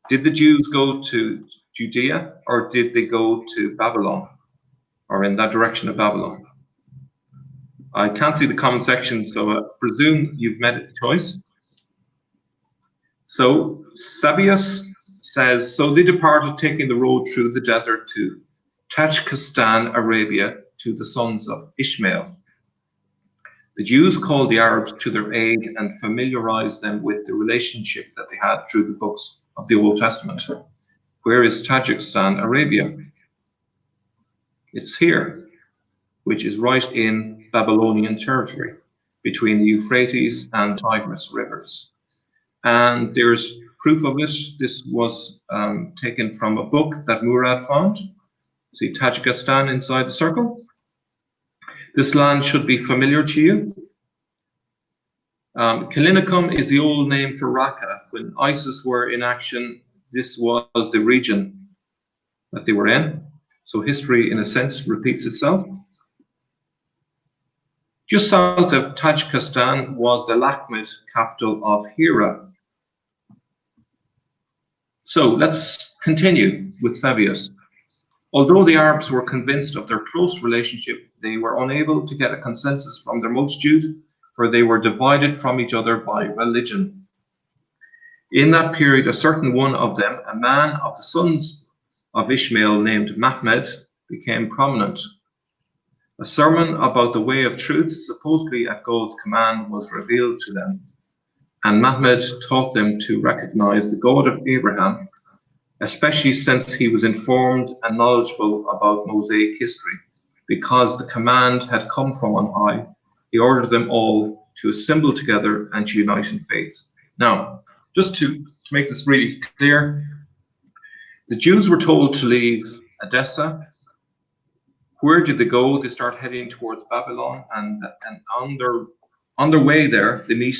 Did the Jews go to Judea, or did they go to Babylon, or in that direction of Babylon? I can't see the comment section, so I presume you've made a choice. So Sebeos says, so they departed, taking the road through the desert to Tajikistan, Arabia, to the sons of Ishmael. The Jews called the Arabs to their aid and familiarized them with the relationship that they had through the books of the Old Testament. Where is Tajikistan, Arabia? It's here, which is right in Babylonian territory, between the Euphrates and Tigris rivers. And there's proof of this. This was taken from a book that Murad found. See Tajikistan inside the circle? This land should be familiar to you. Kalinicum is the old name for Raqqa. When ISIS were in action, this was the region that they were in. So history, in a sense, repeats itself. Just south of Tajikistan was the Lakhmid capital of Hira. So let's continue with Sebeos. Although the Arabs were convinced of their close relationship, they were unable to get a consensus from their multitude, for they were divided from each other by religion. In that period, a certain one of them, a man of the sons of Ishmael named Mahmed, became prominent. A sermon about the way of truth, supposedly at God's command, was revealed to them, and Muhammad taught them to recognize the God of Abraham, especially since he was informed and knowledgeable about Mosaic history. Because the command had come from on high, he ordered them all to assemble together and to unite in faith. Now, just to make this really clear, the Jews were told to leave Edessa. Where did they go? They start heading towards Babylon, and on their way there, they meet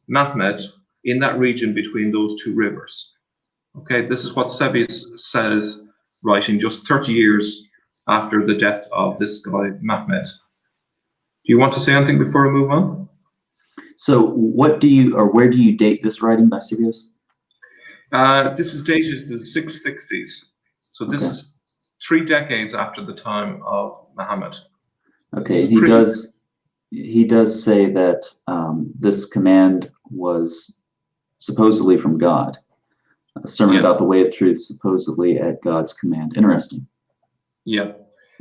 Muhammad in that region between those two rivers. Okay, this is what Sebeos says, writing just 30 years after the death of this guy, Muhammad. Do you want to say anything before we move on? So what do you, or where do you date this writing by Sebeos? This is dated to the 660s. So this Okay. is 3 decades after the time of Muhammad. Okay, he does say that this command was supposedly from God. A sermon about the way of truth, supposedly at God's command. Interesting. Yeah.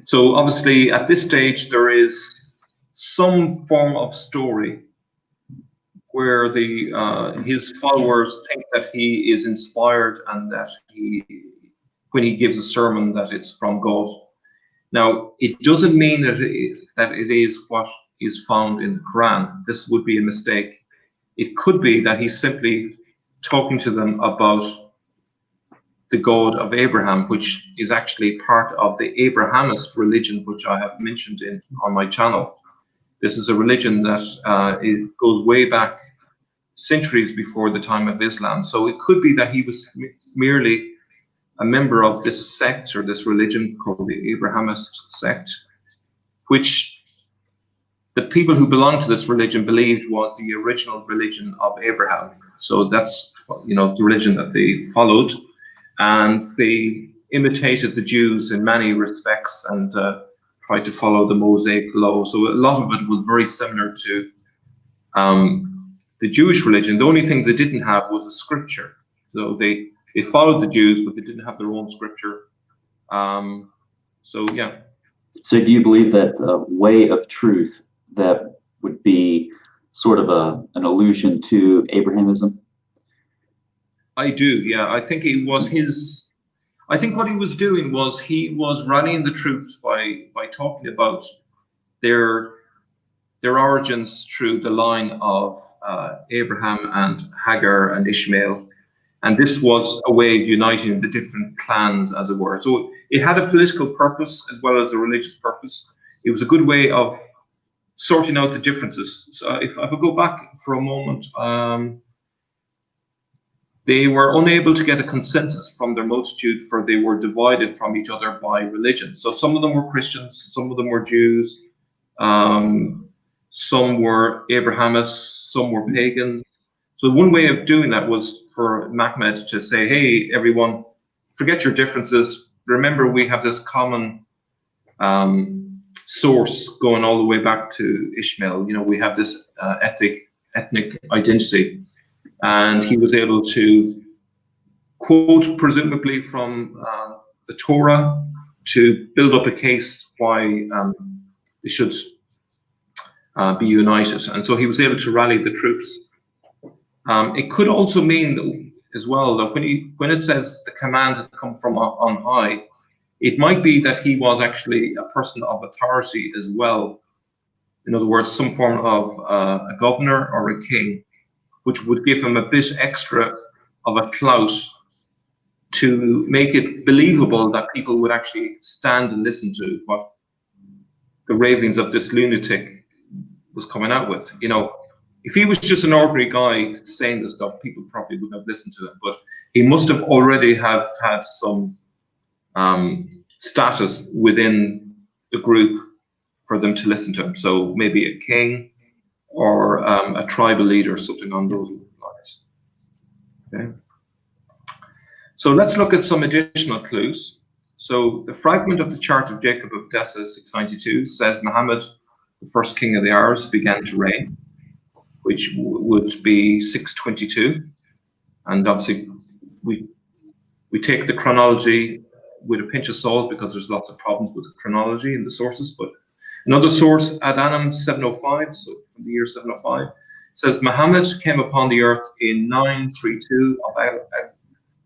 So obviously at this stage there is some form of story where his followers think that he is inspired and that when he gives a sermon, that it's from God. Now, it doesn't mean that it is what is found in the Quran. This would be a mistake. It could be that he's simply talking to them about the God of Abraham, which is actually part of the Abrahamist religion, which I have mentioned on my channel. This is a religion that it goes way back centuries before the time of Islam. So it could be that he was merely a member of this sect or this religion called the Abrahamist sect, which the people who belonged to this religion believed was the original religion of Abraham. So that's, the religion that they followed, and they imitated the Jews in many respects and tried to follow the Mosaic law. So a lot of it was very similar to the Jewish religion. The only thing they didn't have was a scripture. So they followed the Jews, but they didn't have their own scripture. So So do you believe that way of truth, that would be sort of an allusion to Abrahamism? I do, yeah. I think I think what he was doing was he was rallying the troops by talking about their origins through the line of Abraham and Hagar and Ishmael. And this was a way of uniting the different clans, as it were. So it had a political purpose as well as a religious purpose. It was a good way of sorting out the differences. So if I go back for a moment, they were unable to get a consensus from their multitude, for they were divided from each other by religion. So some of them were Christians, some of them were Jews, some were Abrahamists, some were pagans. So one way of doing that was for Muhammad to say, hey, everyone, forget your differences. Remember, we have this common source going all the way back to Ishmael. We have this ethnic identity. And he was able to quote, presumably from the Torah, to build up a case why they should be united. And so he was able to rally the troops. It could also mean as well that when it says the command had come from on high, it might be that he was actually a person of authority as well. In other words, some form of a governor or a king, which would give him a bit extra of a clout to make it believable that people would actually stand and listen to what the ravings of this lunatic was coming out with. If he was just an ordinary guy saying this stuff, people probably wouldn't have listened to him. But he must have already have had some status within the group for them to listen to him. So maybe a king or a tribal leader, something on those lines. Okay. So let's look at some additional clues. So the fragment of the chart of Jacob of Edessa 692 says Muhammad, the first king of the Arabs, began to reign, which would be 622. And obviously we take the chronology with a pinch of salt because there's lots of problems with the chronology in the sources, but Another source, Adhanom 705, so from the year 705, says Muhammad came upon the earth in 932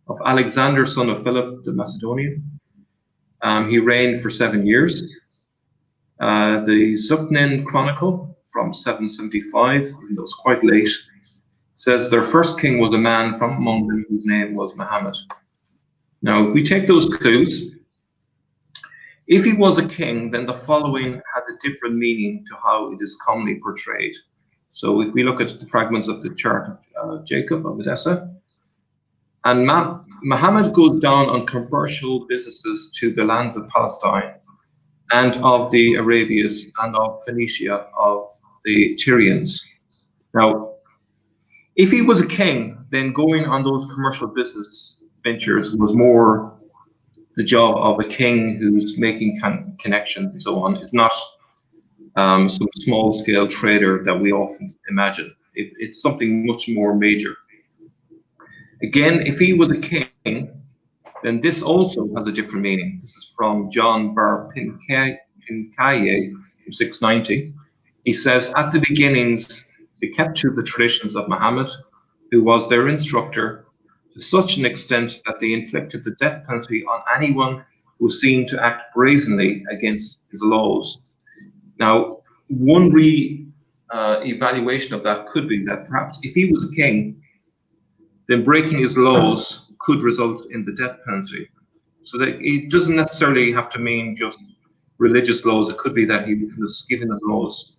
of Alexander, son of Philip the Macedonian. He reigned for 7 years. The Zuknin Chronicle from 775, even though it's quite late, says their first king was a man from among them whose name was Muhammad. Now, if we take those clues, if he was a king, then the following has a different meaning to how it is commonly portrayed. So if we look at the fragments of the chart of Jacob of Edessa, and Muhammad goes down on commercial businesses to the lands of Palestine and of the Arabians and of Phoenicia, of the Tyrians. Now, if he was a king, then going on those commercial business ventures was more the job of a king who's making connections and so on. It's not some small-scale trader that we often imagine. It's something much more major. Again, if he was a king, then this also has a different meaning. This is from John Bar Pincaye, 690. He says, at the beginnings, they kept to the traditions of Muhammad, who was their instructor, to such an extent that they inflicted the death penalty on anyone who seemed to act brazenly against his laws. Now, one evaluation of that could be that perhaps if he was a king, then breaking his laws could result in the death penalty. So that it doesn't necessarily have to mean just religious laws. It could be that he was given the laws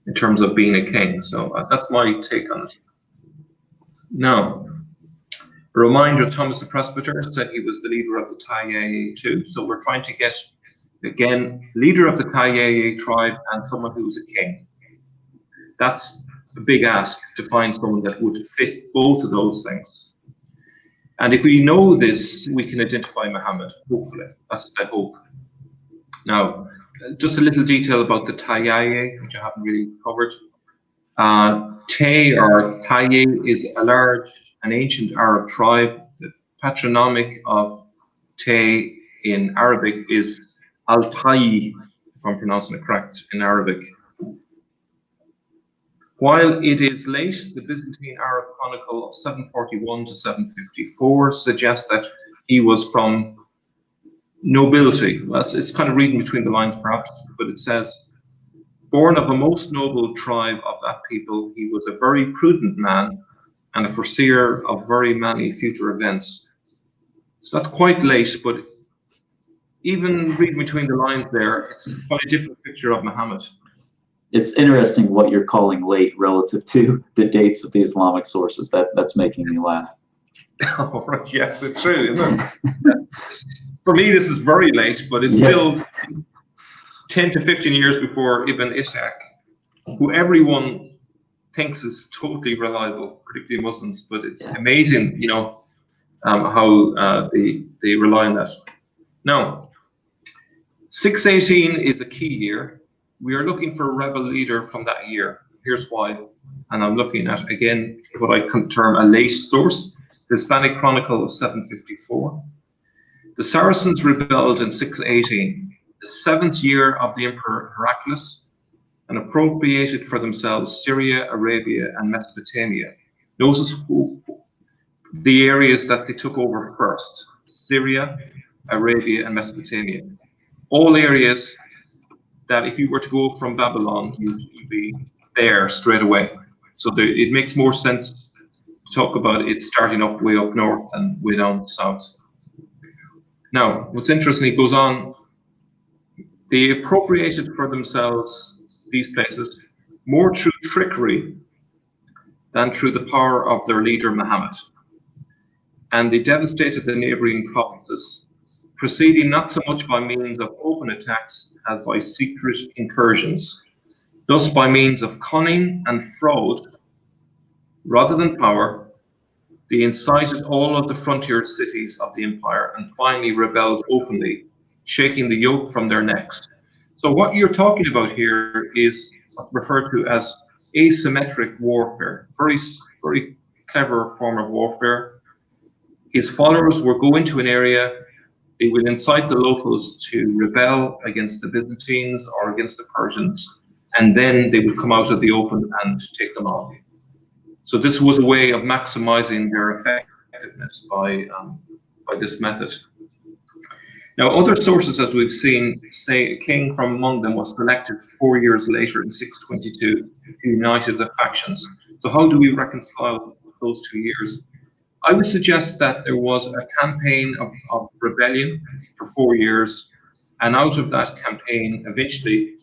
in terms of being a king. So that's my take on it. Now, a reminder, Thomas the Presbyter said he was the leader of the Tayeye too. So we're trying to get, again, leader of the Tayeye tribe and someone who's a king. That's a big ask to find someone that would fit both of those things. And if we know this, we can identify Muhammad, hopefully. That's the hope. Now, just a little detail about the Tayeye, which I haven't really covered. Tay or Taye is an ancient Arab tribe. The patronymic of Tay in Arabic is Al-Tayi, if I'm pronouncing it correct in Arabic. While it is late, the Byzantine Arab Chronicle of 741 to 754 suggests that he was from nobility. Well, it's kind of reading between the lines perhaps, but it says, born of a most noble tribe of that people, he was a very prudent man and a foreseer of very many future events. So that's quite late, but even reading between the lines there, it's quite a different picture of Muhammad. It's interesting what you're calling late relative to the dates of the Islamic sources. That's making me laugh. Oh, right. Yes, it's true, isn't it? For me, this is very late, but it's still 10 to 15 years before Ibn Ishaq, who everyone thinks is totally reliable, particularly Muslims, but it's amazing, you know, how they rely on that. Now, 618 is a key year. We are looking for a rebel leader from that year. Here's why. And I'm looking at, again, what I can term a late source, the Hispanic Chronicle of 754. The Saracens rebelled in 618, the 7th year of the Emperor Heraclius, and appropriated for themselves Syria, Arabia, and Mesopotamia. Notice the areas that they took over first: Syria, Arabia, and Mesopotamia. All areas that if you were to go from Babylon, you'd be there straight away. So it makes more sense to talk about it starting up way up north and way down south. Now, what's interesting, it goes on, they appropriated for themselves these places more through trickery than through the power of their leader Muhammad. And they devastated the neighboring provinces, proceeding not so much by means of open attacks as by secret incursions. Thus, by means of cunning and fraud, rather than power, they incited all of the frontier cities of the empire and finally rebelled openly, shaking the yoke from their necks. So what you're talking about here is what's referred to as asymmetric warfare, very, very clever form of warfare. His followers will go into an area, They would incite the locals to rebel against the Byzantines or against the Persians, and then they would come out of the open and take them on. So this was a way of maximizing their effectiveness by this method. Now, other sources, as we've seen, say a king from among them was selected 4 years later in 622 who united the factions. So how do we reconcile those 2 years? I would suggest that there was a campaign of rebellion for 4 years, and out of that campaign, eventually,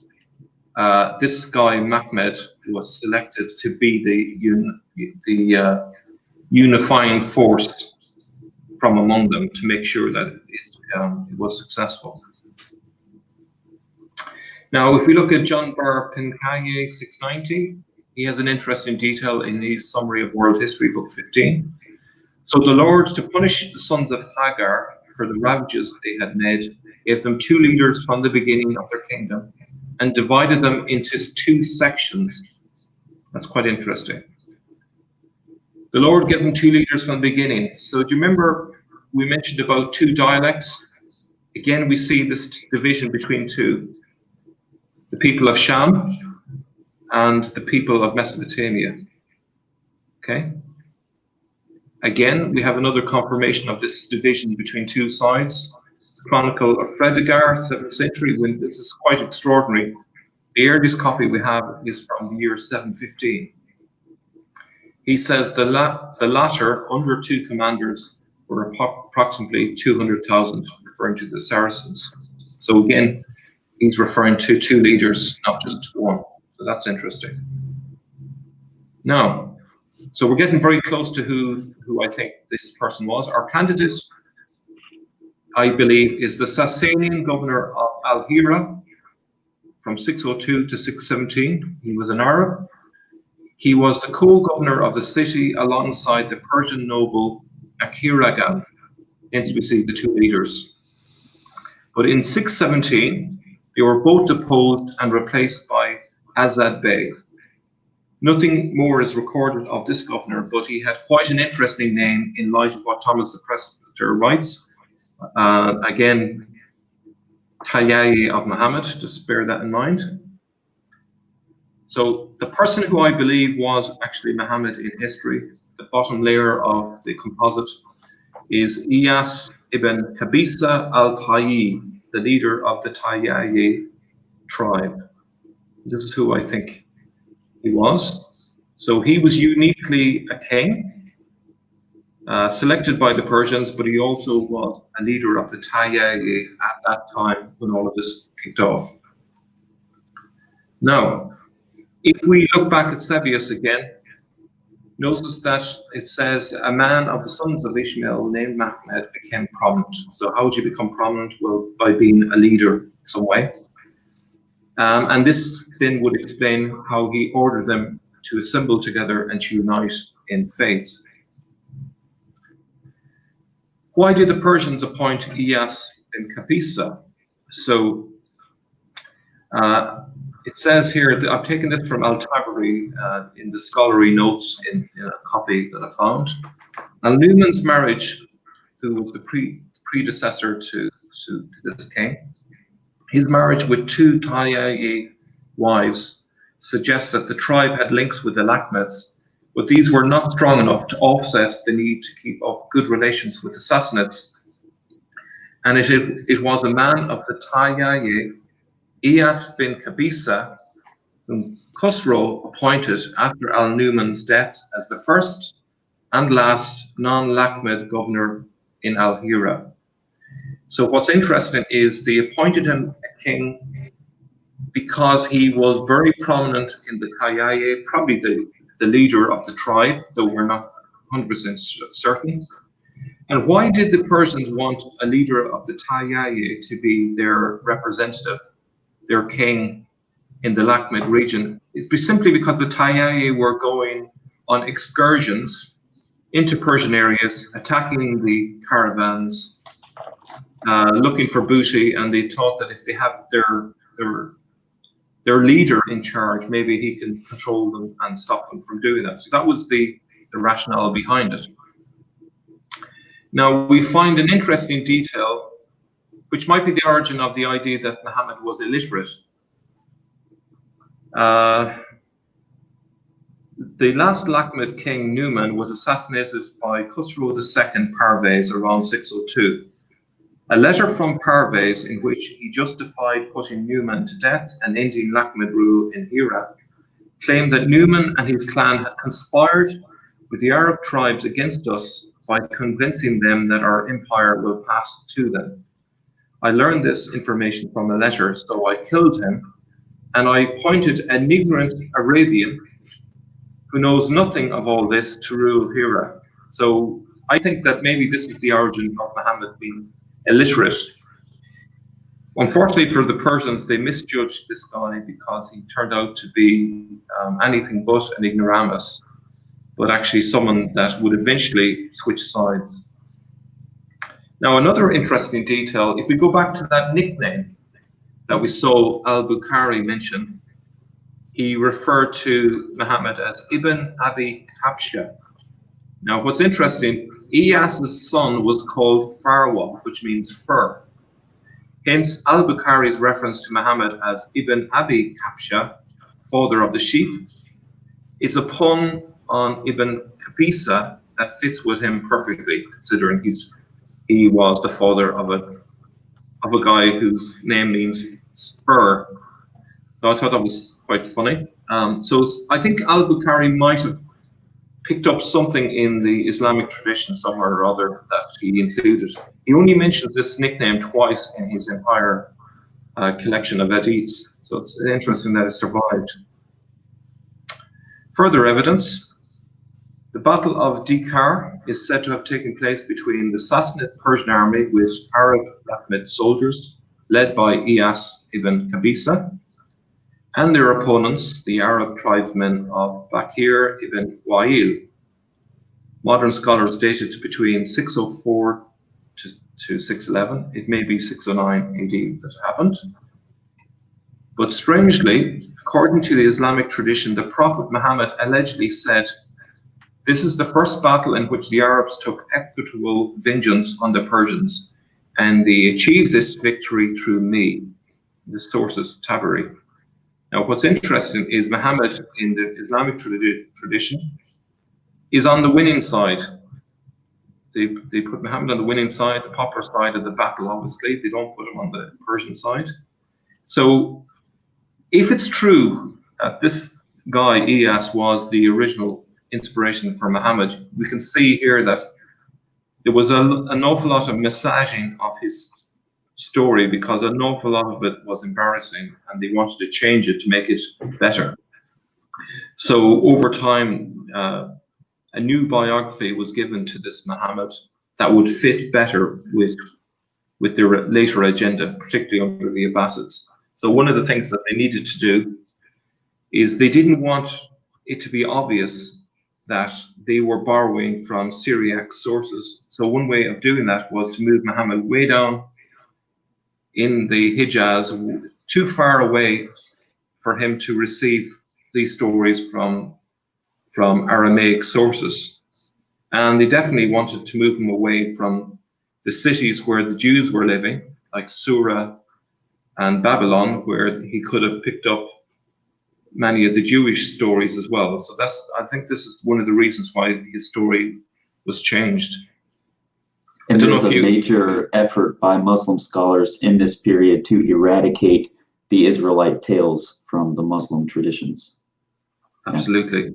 this guy, Mehmed, was selected to be the unifying force from among them to make sure that it was successful. Now, if we look at John Bar Pincaye 690, he has an interesting detail in his Summary of World History, Book 15. So the Lord, to punish the sons of Hagar for the ravages they had made, gave them 2 leaders from the beginning of their kingdom and divided them into 2 sections. That's quite interesting. The Lord gave them 2 leaders from the beginning. So do you remember we mentioned about 2 dialects? Again, we see this division between 2. The people of Sham and the people of Mesopotamia. Okay? Again, we have another confirmation of this division between 2 sides. The Chronicle of Fredegar, 7th century, when this is quite extraordinary. The earliest copy we have is from the year 715. He says the latter, under 2 commanders, were approximately 200,000, referring to the Saracens. So again, he's referring to 2 leaders, not just 1. So that's interesting. Now, so we're getting very close to who I think this person was. Our candidate, I believe, is the Sasanian governor of Al-Hira from 602 to 617. He was an Arab. He was the co-governor of the city alongside the Persian noble Akhiragan. Hence we see the 2 leaders. But in 617, they were both deposed and replaced by Azad Bey. Nothing more is recorded of this governor, but he had quite an interesting name in light of what Thomas the Presbyter writes. Again, Tayayi of Muhammad, just bear that in mind. So the person who I believe was actually Muhammad in history, the bottom layer of the composite, is Eos ibn Qabisa al-Tayyi, the leader of the Tayayi tribe. This is who I think he was. So he was uniquely a king, selected by the Persians, but he also was a leader of the Tayayi at that time when all of this kicked off. Now, if we look back at Sebeos again, notice that it says a man of the sons of Ishmael named Mehmed became prominent. So how did he become prominent? Well, by being a leader some way. And this then would explain how he ordered them to assemble together and to unite in faith. Why did the Persians appoint Eos and Qabisa? So it says here, that I've taken this from Al-Tabari in the scholarly notes in a copy that I found. Al-Numan's marriage, who was the predecessor to this king, his marriage with 2 Tayayi wives suggests that the tribe had links with the Lakhmids, but these were not strong enough to offset the need to keep up good relations with the Sassanids. And it was a man of the Tayayi, Eos bin Qabisa, whom Khosrow appointed after Al-Numan's death as the first and last non-Lakhmid governor in Al-Hira. So what's interesting is they appointed him a king because he was very prominent in the Tayayi, probably the leader of the tribe, though we're not 100% certain. And why did the Persians want a leader of the Tayayi to be their representative, their king in the Lakhmid region? It's simply because the Tayayi were going on excursions into Persian areas, attacking the caravans, looking for booty, and they thought that if they have their leader in charge, maybe he can control them and stop them from doing that. So that was the rationale behind it. Now we find an interesting detail which might be the origin of the idea that Muhammad was illiterate. The last Lakhmid king Numan was assassinated by Khusro II Parvez around 602. A letter from Parvez in which he justified putting Numan to death and ending Lakhmid rule in Hira claimed that Numan and his clan had conspired with the Arab tribes against us by convincing them that our empire will pass to them. I learned this information from a letter, so I killed him, and I appointed an ignorant Arabian who knows nothing of all this to rule Hira. So I think that maybe this is the origin of Muhammad being illiterate. Unfortunately for the Persians, they misjudged this guy because he turned out to be anything but an ignoramus, but actually someone that would eventually switch sides. Now, another interesting detail, if we go back to that nickname that we saw al-Bukhari mention, he referred to Muhammad as Ibn Abi Kabsha. Now, what's interesting, Iyas's son was called Farwa, which means fur. Hence, al-Bukhari's reference to Muhammad as Ibn Abi Kabsha, father of the sheep, is a pun on Ibn Kabisa that fits with him perfectly, considering he was the father of a guy whose name means spur. So I thought that was quite funny. So I think al-Bukhari might have picked up something in the Islamic tradition somewhere or other that he included. He only mentions this nickname twice in his entire collection of hadiths. So it's interesting that it survived. Further evidence. The Battle of Dikar is said to have taken place between the Sassanid Persian army with Arab Lakhmid soldiers led by Iyas ibn Kabisa and their opponents, the Arab tribesmen of Bakir ibn Wa'il. Modern scholars date it to between 604 to 611. It may be 609 AD that happened. But strangely, according to the Islamic tradition, the Prophet Muhammad allegedly said, "This is the first battle in which the Arabs took equitable vengeance on the Persians, and they achieved this victory through me." This source is Tabari. Now, what's interesting is Muhammad in the Islamic tradition is on the winning side. They put Muhammad on the winning side, the popular side of the battle, obviously. They don't put him on the Persian side. So if it's true that this guy, Iyas, was the original inspiration for Muhammad, we can see here that there was an awful lot of massaging of his story because an awful lot of it was embarrassing and they wanted to change it to make it better. So over time, a new biography was given to this Muhammad that would fit better with their later agenda, particularly under the Abbasids. So one of the things that they needed to do is they didn't want it to be obvious that they were borrowing from Syriac sources. So one way of doing that was to move Muhammad way down in the Hijaz, too far away for him to receive these stories from Aramaic sources. And they definitely wanted to move him away from the cities where the Jews were living, like Surah and Babylon, where he could have picked up many of the Jewish stories as well. So I think this is one of the reasons why his story was changed. And there's a major effort by Muslim scholars in this period to eradicate the Israelite tales from the Muslim traditions. Absolutely. Yeah.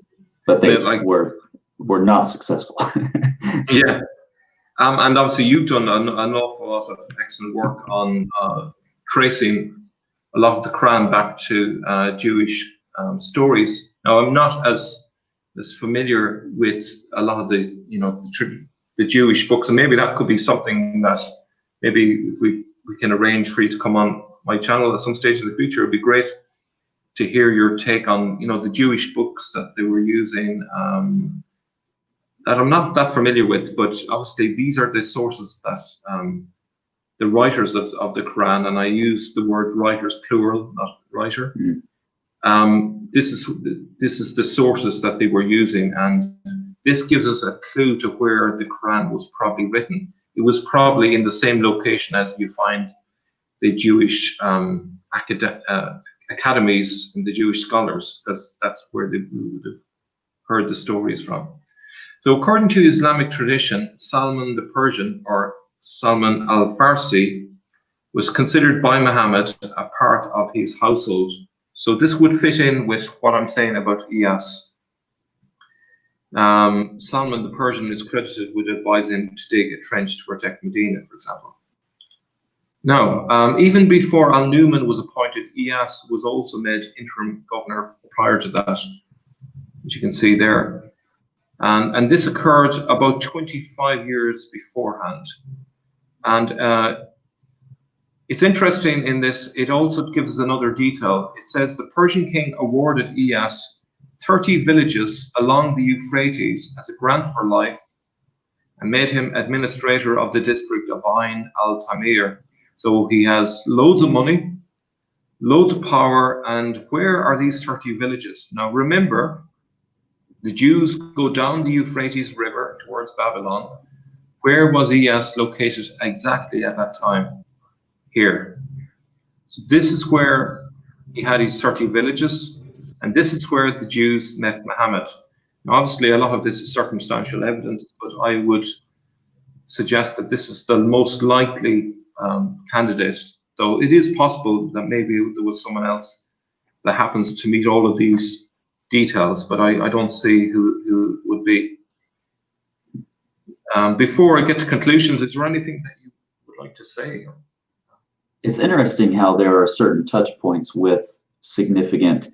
But they were not successful. Yeah. And obviously you've done an awful lot of excellent work on tracing a lot of the Quran back to Jewish stories. Now, I'm not as familiar with a lot of the Jewish books, and maybe that could be something that maybe if we can arrange for you to come on my channel at some stage in the future, it'd be great to hear your take on the Jewish books that they were using that I'm not that familiar with, but obviously these are the sources that the writers of the Quran, and I use the word writers plural, not writer. This is the sources that they were using, and this gives us a clue to where the Quran was probably written. It was probably in the same location as you find Jewish academies and the Jewish scholars, because that's where they would have heard the stories from. So according to Islamic tradition, Salman the Persian, or Salman al-Farsi, was considered by Muhammad a part of his household. So this would fit in with what I'm saying about Eos. Salman the Persian is credited with advising to dig a trench to protect Medina, for example. Now, even before al-Nu'man was appointed, Eos was also made interim governor prior to that, which you can see there. And this occurred about 25 years beforehand. And it's interesting in this, it also gives us another detail. It says the Persian king awarded Eos 30 villages along the Euphrates as a grant for life and made him administrator of the district of Ain al-Tamir. So he has loads of money, loads of power, and where are these 30 villages? Now remember, the Jews go down the Euphrates River towards Babylon. Where was Eos located exactly at that time? Here. So this is where he had his 30 villages, and this is where the Jews met Muhammad. Now, obviously, a lot of this is circumstantial evidence, but I would suggest that this is the most likely candidate, though it is possible that maybe there was someone else that happens to meet all of these details, but I don't see who would be. Before I get to conclusions, is there anything that you would like to say? It's interesting how there are certain touch points with significant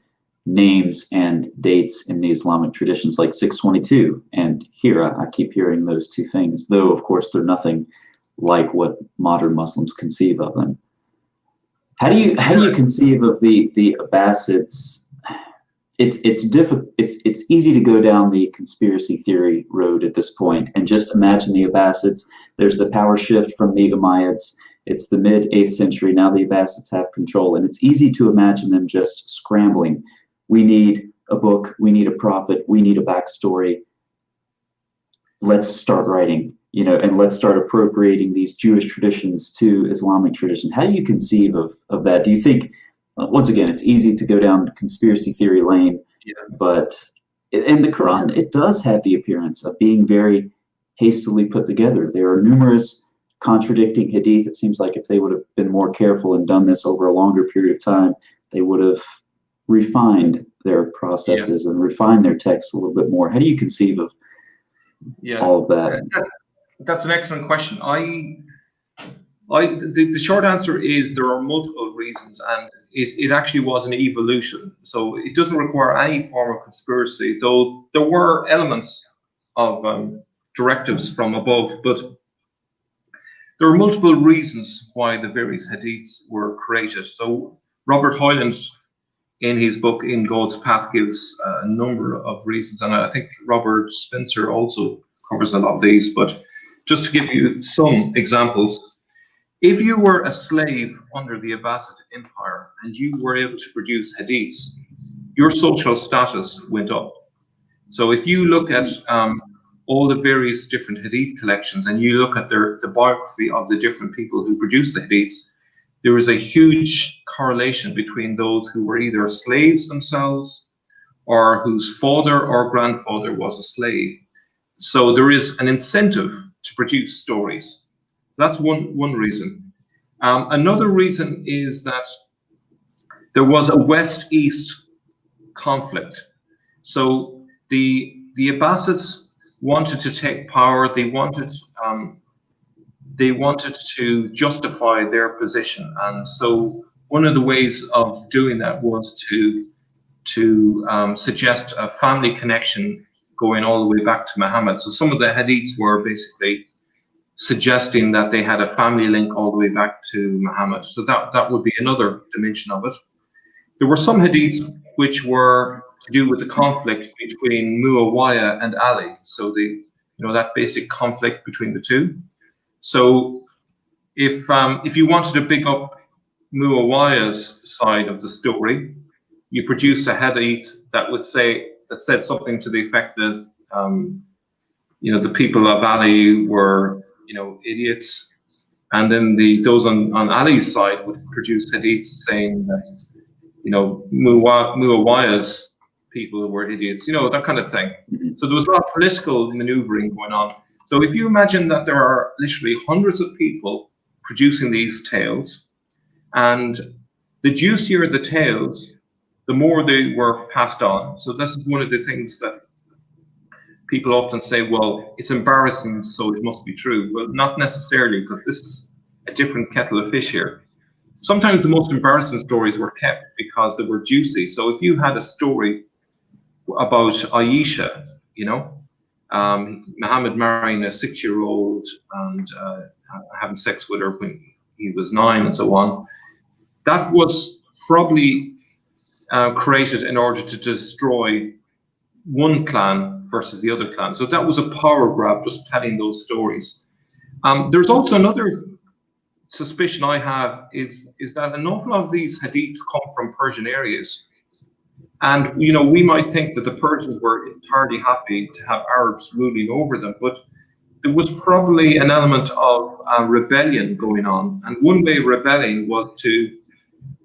names and dates in the Islamic traditions, like 622. And here I keep hearing those two things, though of course they're nothing like what modern Muslims conceive of them. How do you conceive of the Abbasids? It's easy to go down the conspiracy theory road at this point and just imagine the Abbasids. There's the power shift from the Umayyads. It's the mid-8th century. Now the Abbasids have control, and it's easy to imagine them just scrambling. We need a book. We need a prophet. We need a backstory. Let's start writing, and let's start appropriating these Jewish traditions to Islamic tradition. How do you conceive of that? Do you think, once again, it's easy to go down conspiracy theory lane, but in the Quran, it does have the appearance of being very hastily put together. There are numerous contradicting hadith. It seems like if they would have been more careful and done this over a longer period of time, they would have refined their processes and refined their texts a little bit more. How do you conceive of all of that? That's an excellent question. The short answer is there are multiple reasons, and it actually was an evolution. So it doesn't require any form of conspiracy, though there were elements of directives from above, but there are multiple reasons why the various hadiths were created. So Robert Hoyland, in his book In God's Path, gives a number of reasons, and I think Robert Spencer also covers a lot of these, but just to give you some examples, if you were a slave under the Abbasid Empire and you were able to produce hadiths, your social status went up. So if you look at all the various different hadith collections and you look at the biography of the different people who produced the hadiths, there is a huge correlation between those who were either slaves themselves or whose father or grandfather was a slave. So there is an incentive to produce stories. That's one reason. Another reason is that there was a West-East conflict. So the Abbasids wanted to take power. They wanted to justify their position, and so one of the ways of doing that was to suggest a family connection going all the way back to Muhammad. So some of the hadiths were basically suggesting that they had a family link all the way back to Muhammad. So that would be another dimension of it. There were some hadiths which were to do with the conflict between Muawiyah and Ali. So that basic conflict between the two. So if you wanted to pick up Muawiyah's side of the story, you produced a hadith that said something to the effect that the people of Ali were idiots, And then those on Ali's side would produce hadiths saying that, you know, Muawiyah's people were idiots, you know, that kind of thing. So there was a lot of political maneuvering going on. So if you imagine that there are literally hundreds of people producing these tales, and the juicier the tales, the more they were passed on. So this is one of the things that people often say, well, it's embarrassing, so it must be true. Well, not necessarily, because this is a different kettle of fish here. Sometimes the most embarrassing stories were kept because they were juicy. So if you had a story about Aisha, you know, Muhammad marrying a 6-year-old and having sex with her when he was 9 and so on, that was probably created in order to destroy one clan versus the other clan. So that was a power grab, just telling those stories. There's also another suspicion I have is that an awful lot of these hadiths come from Persian areas. And, you know, we might think that the Persians were entirely happy to have Arabs ruling over them, but there was probably an element of rebellion going on. And one way of rebelling was to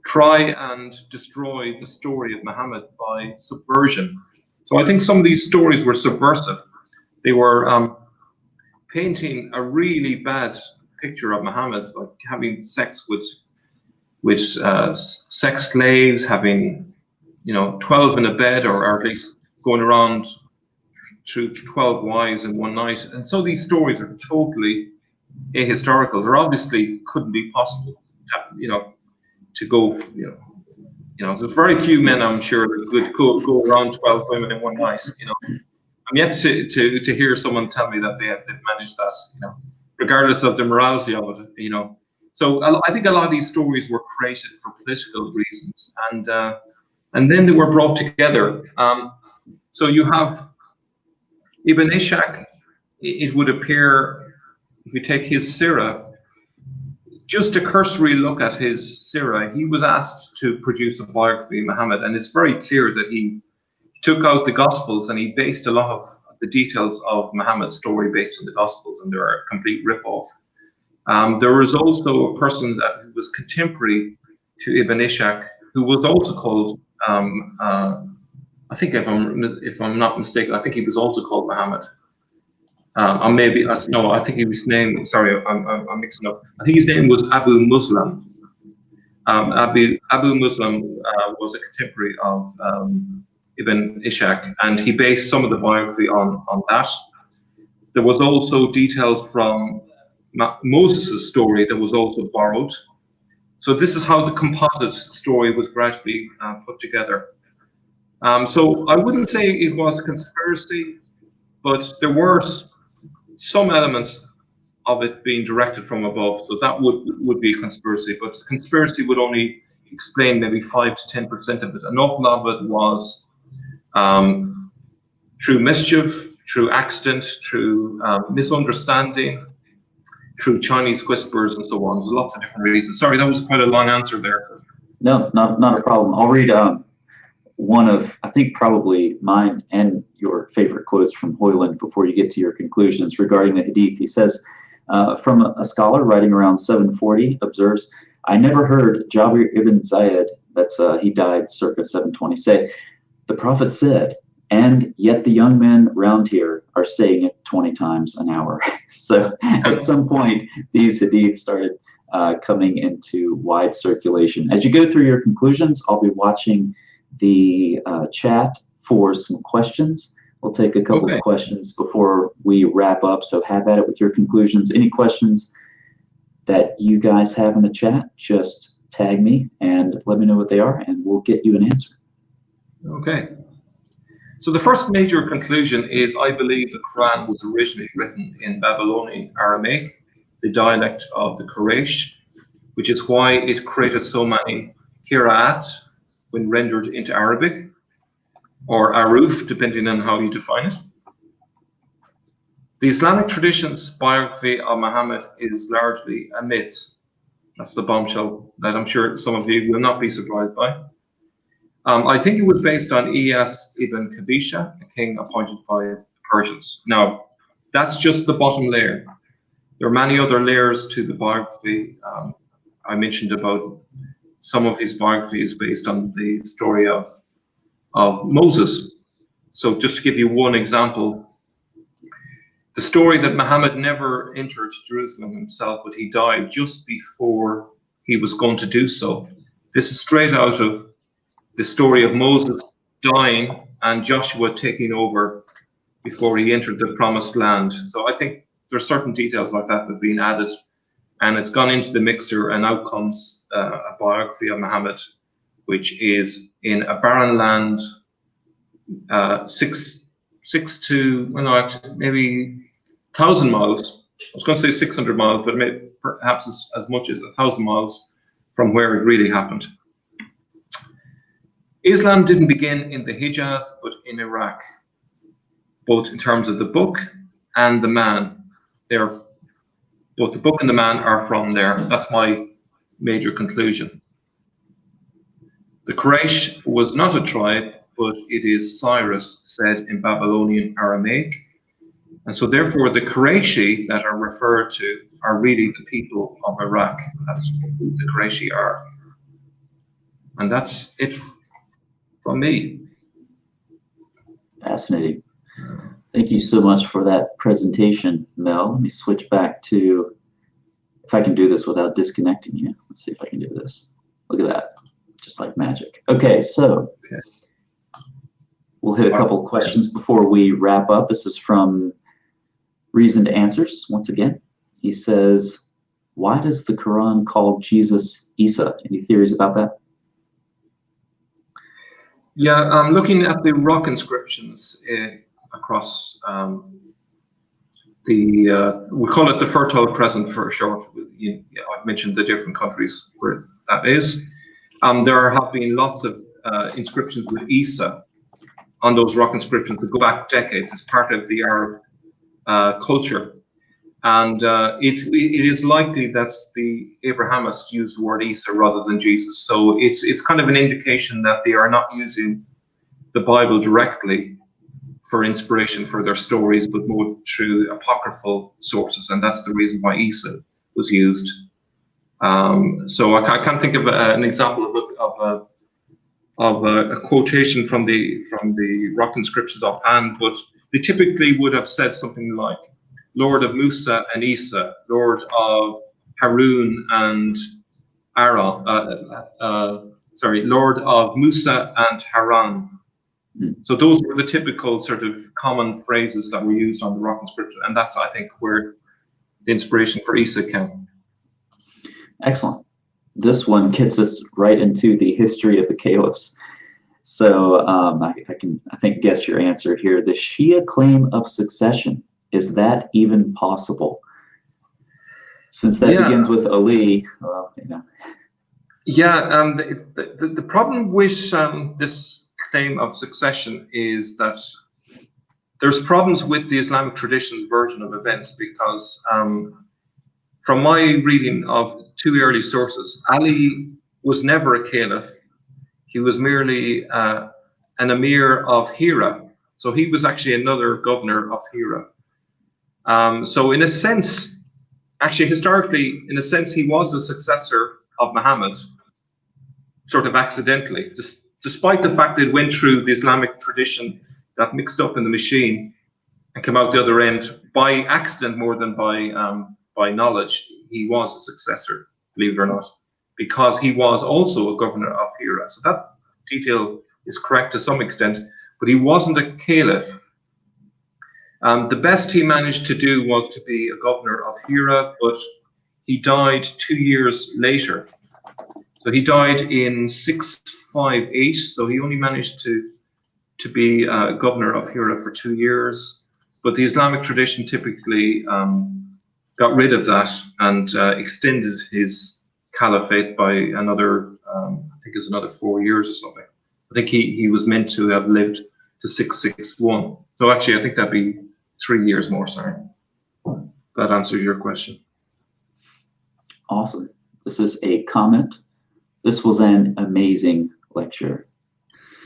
try and destroy the story of Muhammad by subversion. So I think some of these stories were subversive. They were painting a really bad picture of Muhammad, like having sex with sex slaves, having, you know, 12 in a bed, or at least going around through 12 wives in one night. And so these stories are totally ahistorical. There obviously couldn't be possible, you know, to go, you know, there's very few men, I'm sure, that would go around 12 women in one night, you know. I'm yet to hear someone tell me that they've managed that, you know, regardless of the morality of it, you know. So I think a lot of these stories were created for political reasons, and then they were brought together. So you have Ibn Ishaq. It would appear, if you take his Sirah, just a cursory look at his Sirah, he was asked to produce a biography of Muhammad, and it's very clear that he took out the Gospels and he based a lot of the details of Muhammad's story based on the Gospels, and they're a complete rip-off. There was also a person that was contemporary to Ibn Ishaq, who was also called, I think if I'm not mistaken, I think he was also called Muhammad. Or maybe, no, I think he was named, sorry, I'm mixing up. I think his name was Abu Muslim. Abu Muslim was a contemporary of Ibn Ishaq, and he based some of the biography on that. There was also details from Moses' story that was also borrowed. So this is how the composite story was gradually put together. So I wouldn't say it was a conspiracy, but there were some elements of it being directed from above, so that would be a conspiracy. But conspiracy would only explain maybe 5 to 10% of it. An awful lot of it was through mischief, through accident, through misunderstanding, through Chinese whispers, and so on. There's lots of different reasons. Sorry, that was quite a long answer there. No, not a problem. I'll read one of, I think, probably mine and your favorite quotes from Hoyland before you get to your conclusions regarding the Hadith. He says, from a scholar writing around 740, observes, I never heard Jabir ibn Zayed, that's he died circa 720, say, the Prophet said, and yet the young men round here are saying it 20 times an hour. So at some point, these Hadiths started coming into wide circulation. As you go through your conclusions, I'll be watching the chat for some questions. We'll take a couple of questions before we wrap up, so have at it with your conclusions. Any questions that you guys have in the chat, just tag me and let me know what they are, and we'll get you an answer. Okay. So the first major conclusion is I believe the Quran was originally written in Babylonian Aramaic, the dialect of the Quraysh, which is why it created so many qira'at when rendered into Arabic, or aruf, depending on how you define it. The Islamic tradition's biography of Muhammad is largely a myth. That's the bombshell that I'm sure some of you will not be surprised by. I think it was based on Eos ibn Kabisha, a king appointed by the Persians. Now, that's just the bottom layer. There are many other layers to the biography. I mentioned about some of his biography is based on the story of Moses. So just to give you one example, the story that Muhammad never entered Jerusalem himself, but he died just before he was going to do so. This is straight out of the story of Moses dying and Joshua taking over before he entered the promised land. So I think there's certain details like that that have been added, and it's gone into the mixer, and out comes a biography of Muhammad, which is in a barren land, maybe 1,000 miles. I was going to say 600 miles, but maybe perhaps as much as 1,000 miles from where it really happened. Islam didn't begin in the Hijaz, but in Iraq, both in terms of the book and the man. Both the book and the man are from there. That's my major conclusion. The Quraysh was not a tribe, but it is Cyrus said in Babylonian Aramaic. And so therefore the Qurayshi that are referred to are really the people of Iraq. That's who the Qurayshi are. And that's it from me. Fascinating. Thank you so much for that presentation, Mel. Let me switch back to, if I can do this without disconnecting you. Let's see if I can do this. Look at that, just like magic. Okay, so we'll hit a couple questions before we wrap up. This is from Reasoned Answers, once again. He says, why does the Quran call Jesus Isa? Any theories about that? Yeah, I'm looking at the rock inscriptions across we call it the Fertile Crescent for short. I've mentioned the different countries where that is. There have been lots of inscriptions with Isa on those rock inscriptions that go back decades. It's part of the Arab culture. And it is likely that the Abrahamists used the word Isa rather than Jesus. So it's kind of an indication that they are not using the Bible directly for inspiration for their stories, but more through apocryphal sources. And that's the reason why Isa was used. So I can't think of an example of a quotation from the rock inscriptions offhand, but they typically would have said something like, Lord of Musa and Isa, Lord of Harun and Aaron, Lord of Musa and Haran. So those were the typical sort of common phrases that were used on the rock inscription, and that's, I think, where the inspiration for Isa came. Excellent. This one gets us right into the history of the caliphs. So I think guess your answer here. The Shia claim of succession, is that even possible? Since that begins with Ali, well, you know. Yeah, the problem with this claim of succession is that there's problems with the Islamic tradition's version of events, because from my reading of two early sources, Ali was never a caliph. He was merely an emir of Hira. So he was actually another governor of Hira. So in a sense, actually historically, in a sense, he was a successor of Muhammad, sort of accidentally, despite the fact that it went through the Islamic tradition, got mixed up in the machine and came out the other end by accident more than by knowledge. He was a successor, believe it or not, because he was also a governor of Hira. So that detail is correct to some extent, but he wasn't a caliph. The best he managed to do was to be a governor of Hira, but he died 2 years later. So he died in 658, so he only managed to be governor of Hira for 2 years. But the Islamic tradition typically got rid of that and extended his caliphate by another, I think it's another 4 years or something. I think he was meant to have lived to 661. So actually, I think that'd be 3 years more, sorry. That answers your question. Awesome. This is a comment. This was an amazing lecture.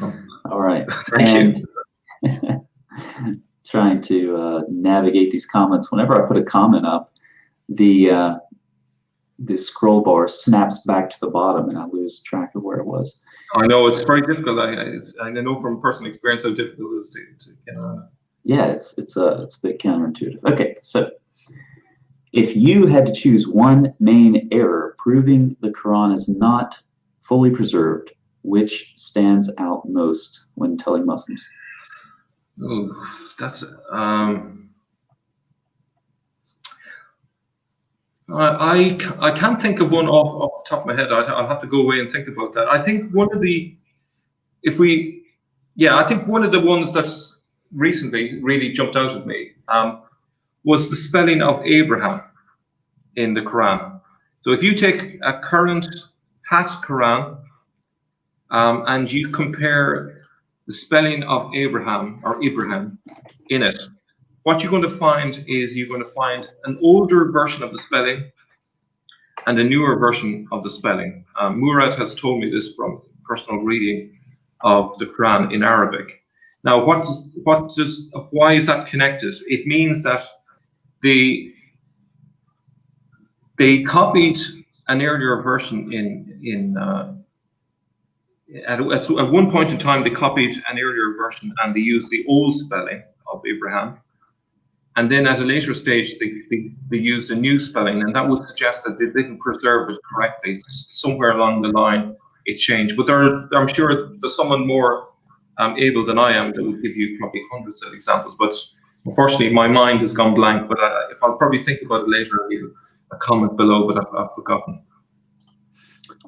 Oh. All right. Thank you. Trying to navigate these comments. Whenever I put a comment up, the scroll bar snaps back to the bottom, and I lose track of where it was. I know it's very difficult. I know from personal experience how difficult it is to get on it. Yeah, it's a bit counterintuitive. Okay, so if you had to choose one main error proving the Quran is not fully preserved, which stands out most when telling Muslims? Oh, that's I can't think of one off the top of my head. I'll have to go away and think about that. I think one of the I think one of the ones that's recently really jumped out at me was the spelling of Abraham in the Quran. So if you take a current Has Quran and you compare the spelling of Abraham or Ibrahim in it, what you're going to find is you're going to find an older version of the spelling and a newer version of the spelling. Murad has told me this from personal reading of the Quran in Arabic. Now, why is that connected? It means that they copied an earlier version at one point in time. They copied an earlier version and they used the old spelling of Abraham. And then at a later stage, they used a new spelling, and that would suggest that they didn't preserve it correctly. Somewhere along the line, it changed. But I'm sure there's someone more able than I am that would give you probably hundreds of examples. But unfortunately, my mind has gone blank. But if I'll probably think about it later, I'll leave a comment below, but I've forgotten.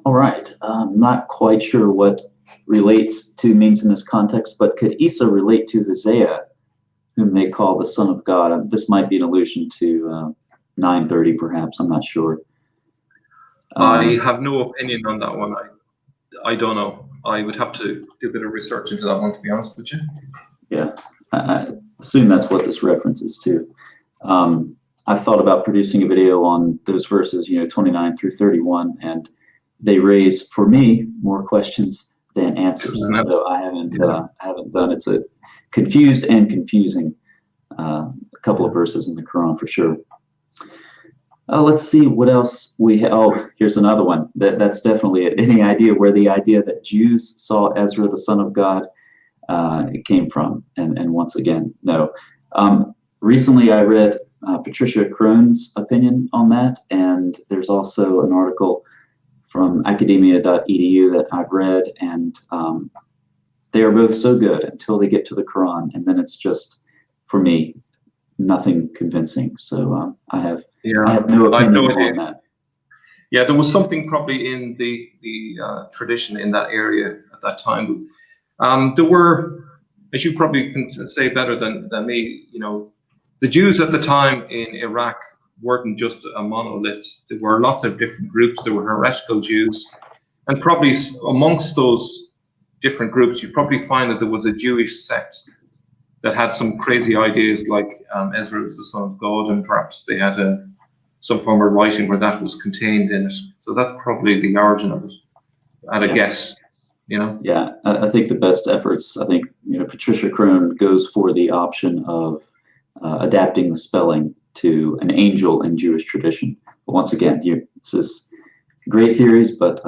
All right. I'm not quite sure what relates to means in this context, but could Isa relate to Hosea, whom they call the Son of God? This might be an allusion to 9:30, perhaps. I'm not sure. I have no opinion on that one. I don't know. I would have to do a bit of research into that one, to be honest with you. Yeah, I assume that's what this references to. I've thought about producing a video on those verses, 29 through 31, and they raise, for me, more questions than answers. So I haven't done. It's a confused and confusing couple of verses in the Quran for sure. Let's see what else we have. Oh, here's another one. That's definitely it. Any idea where the idea that Jews saw Ezra the son of God it came from? And once again, no. Recently, I read Patricia Crone's opinion on that, and there's also an article from academia.edu that I've read, and they are both so good until they get to the Quran, and then it's just, for me, nothing convincing. So I have no opinion on that. Yeah, there was something probably in the tradition in that area at that time. There were, as you probably can say better than me, the Jews at the time in Iraq weren't just a monolith. There were lots of different groups. There were heretical Jews, and probably amongst those different groups, you probably find that there was a Jewish sect that had some crazy ideas, like Ezra was the son of God, and perhaps they had some form of writing where that was contained in it. So that's probably the origin of it, at a guess. Yeah, I think the best efforts. I think Patricia Crone goes for the option of adapting the spelling to an angel in Jewish tradition. But once again, this is great theories, but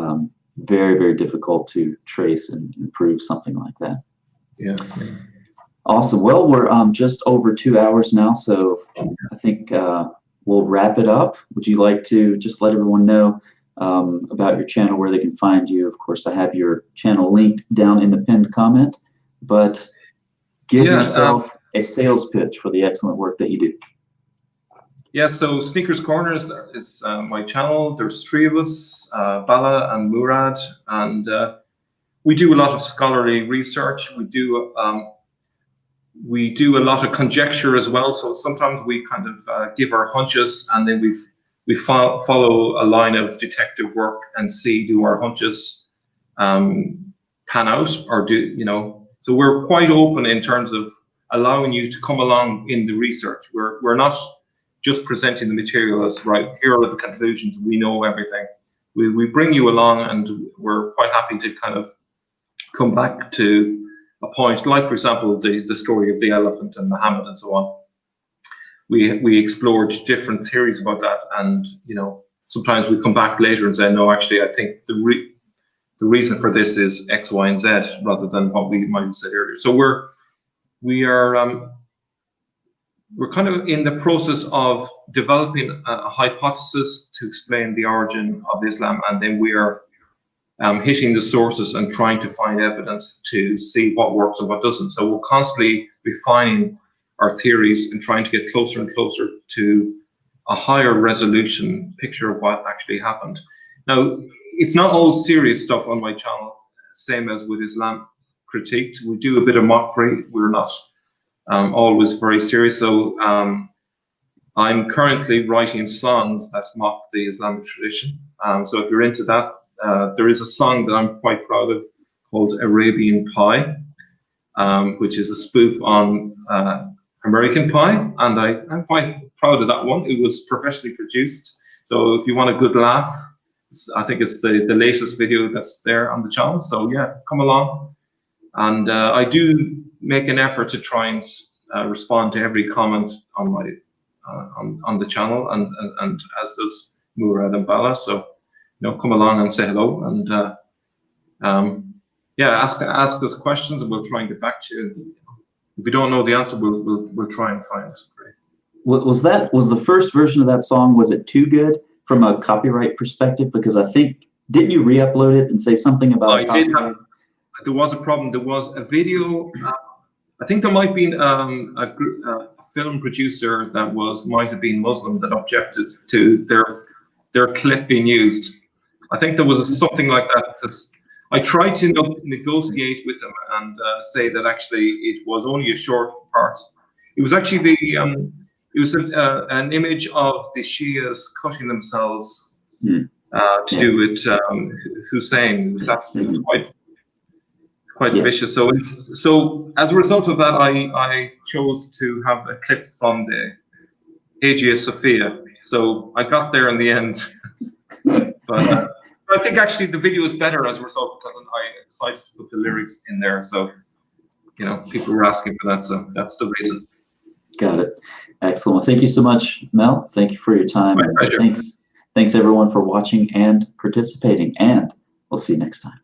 very, very difficult to trace and prove something like that. Yeah. Awesome. Well, we're just over 2 hours now, so I think we'll wrap it up. Would you like to just let everyone know about your channel, where they can find you? Of course, I have your channel linked down in the pinned comment, but give yourself a sales pitch for the excellent work that you do. Yeah, so Sneakers Corner is my channel. There's 3 of us, Bala and Murad, and we do a lot of scholarly research. We do a lot of conjecture as well. So sometimes we kind of give our hunches, and then we follow a line of detective work and see, do our hunches pan out, or so we're quite open in terms of allowing you to come along in the research. We're not just presenting the material as, right, here are the conclusions, we know everything. We bring you along, and we're quite happy to kind of come back to a point, like, for example, the story of the elephant and Muhammad and so on. we explored different theories about that, and sometimes we come back later and say, no, actually, I think the reason for this is X, Y, and Z, rather than what we might have said earlier. So we're kind of in the process of developing a hypothesis to explain the origin of Islam, and then we are hitting the sources and trying to find evidence to see what works and what doesn't. So we're constantly refining our theories and trying to get closer and closer to a higher resolution picture of what actually happened. Now, it's not all serious stuff on my channel, same as with Islam Critiqued. We do a bit of mockery. We're not always very serious. So I'm currently writing songs that mock the Islamic tradition. So if you're into that, there is a song that I'm quite proud of called Arabian Pie, which is a spoof on American Pie, and I'm quite proud of that one. It was professionally produced. So if you want a good laugh, I think it's the latest video that's there on the channel. So yeah, come along. And I do make an effort to try and respond to every comment on my on the channel, and as does Murad and Bala. So come along and say hello, and yeah, ask us questions, and we'll try and get back to you. If we don't know the answer, we'll try and find it. Great. Was the first version of that song, was it too good from a copyright perspective? Because I think, didn't you re-upload it and say something about I did have, there was a problem. There was a video, I think there might have been a film producer that might have been Muslim that objected to their clip being used. I think there was something like that. I tried to negotiate with them and say that actually it was only a short part. It was actually an image of the Shias cutting themselves to do with Hussein. It was quite vicious. So as a result of that, I chose to have a clip from the Hagia Sophia. So I got there in the end, but I think actually the video is better as a result, because I decided to put the lyrics in there. So people were asking for that, so that's the reason. Got it. Excellent. Well, thank you so much, Mel. Thank you for your time. My pleasure. Thanks everyone for watching and participating, and we'll see you next time.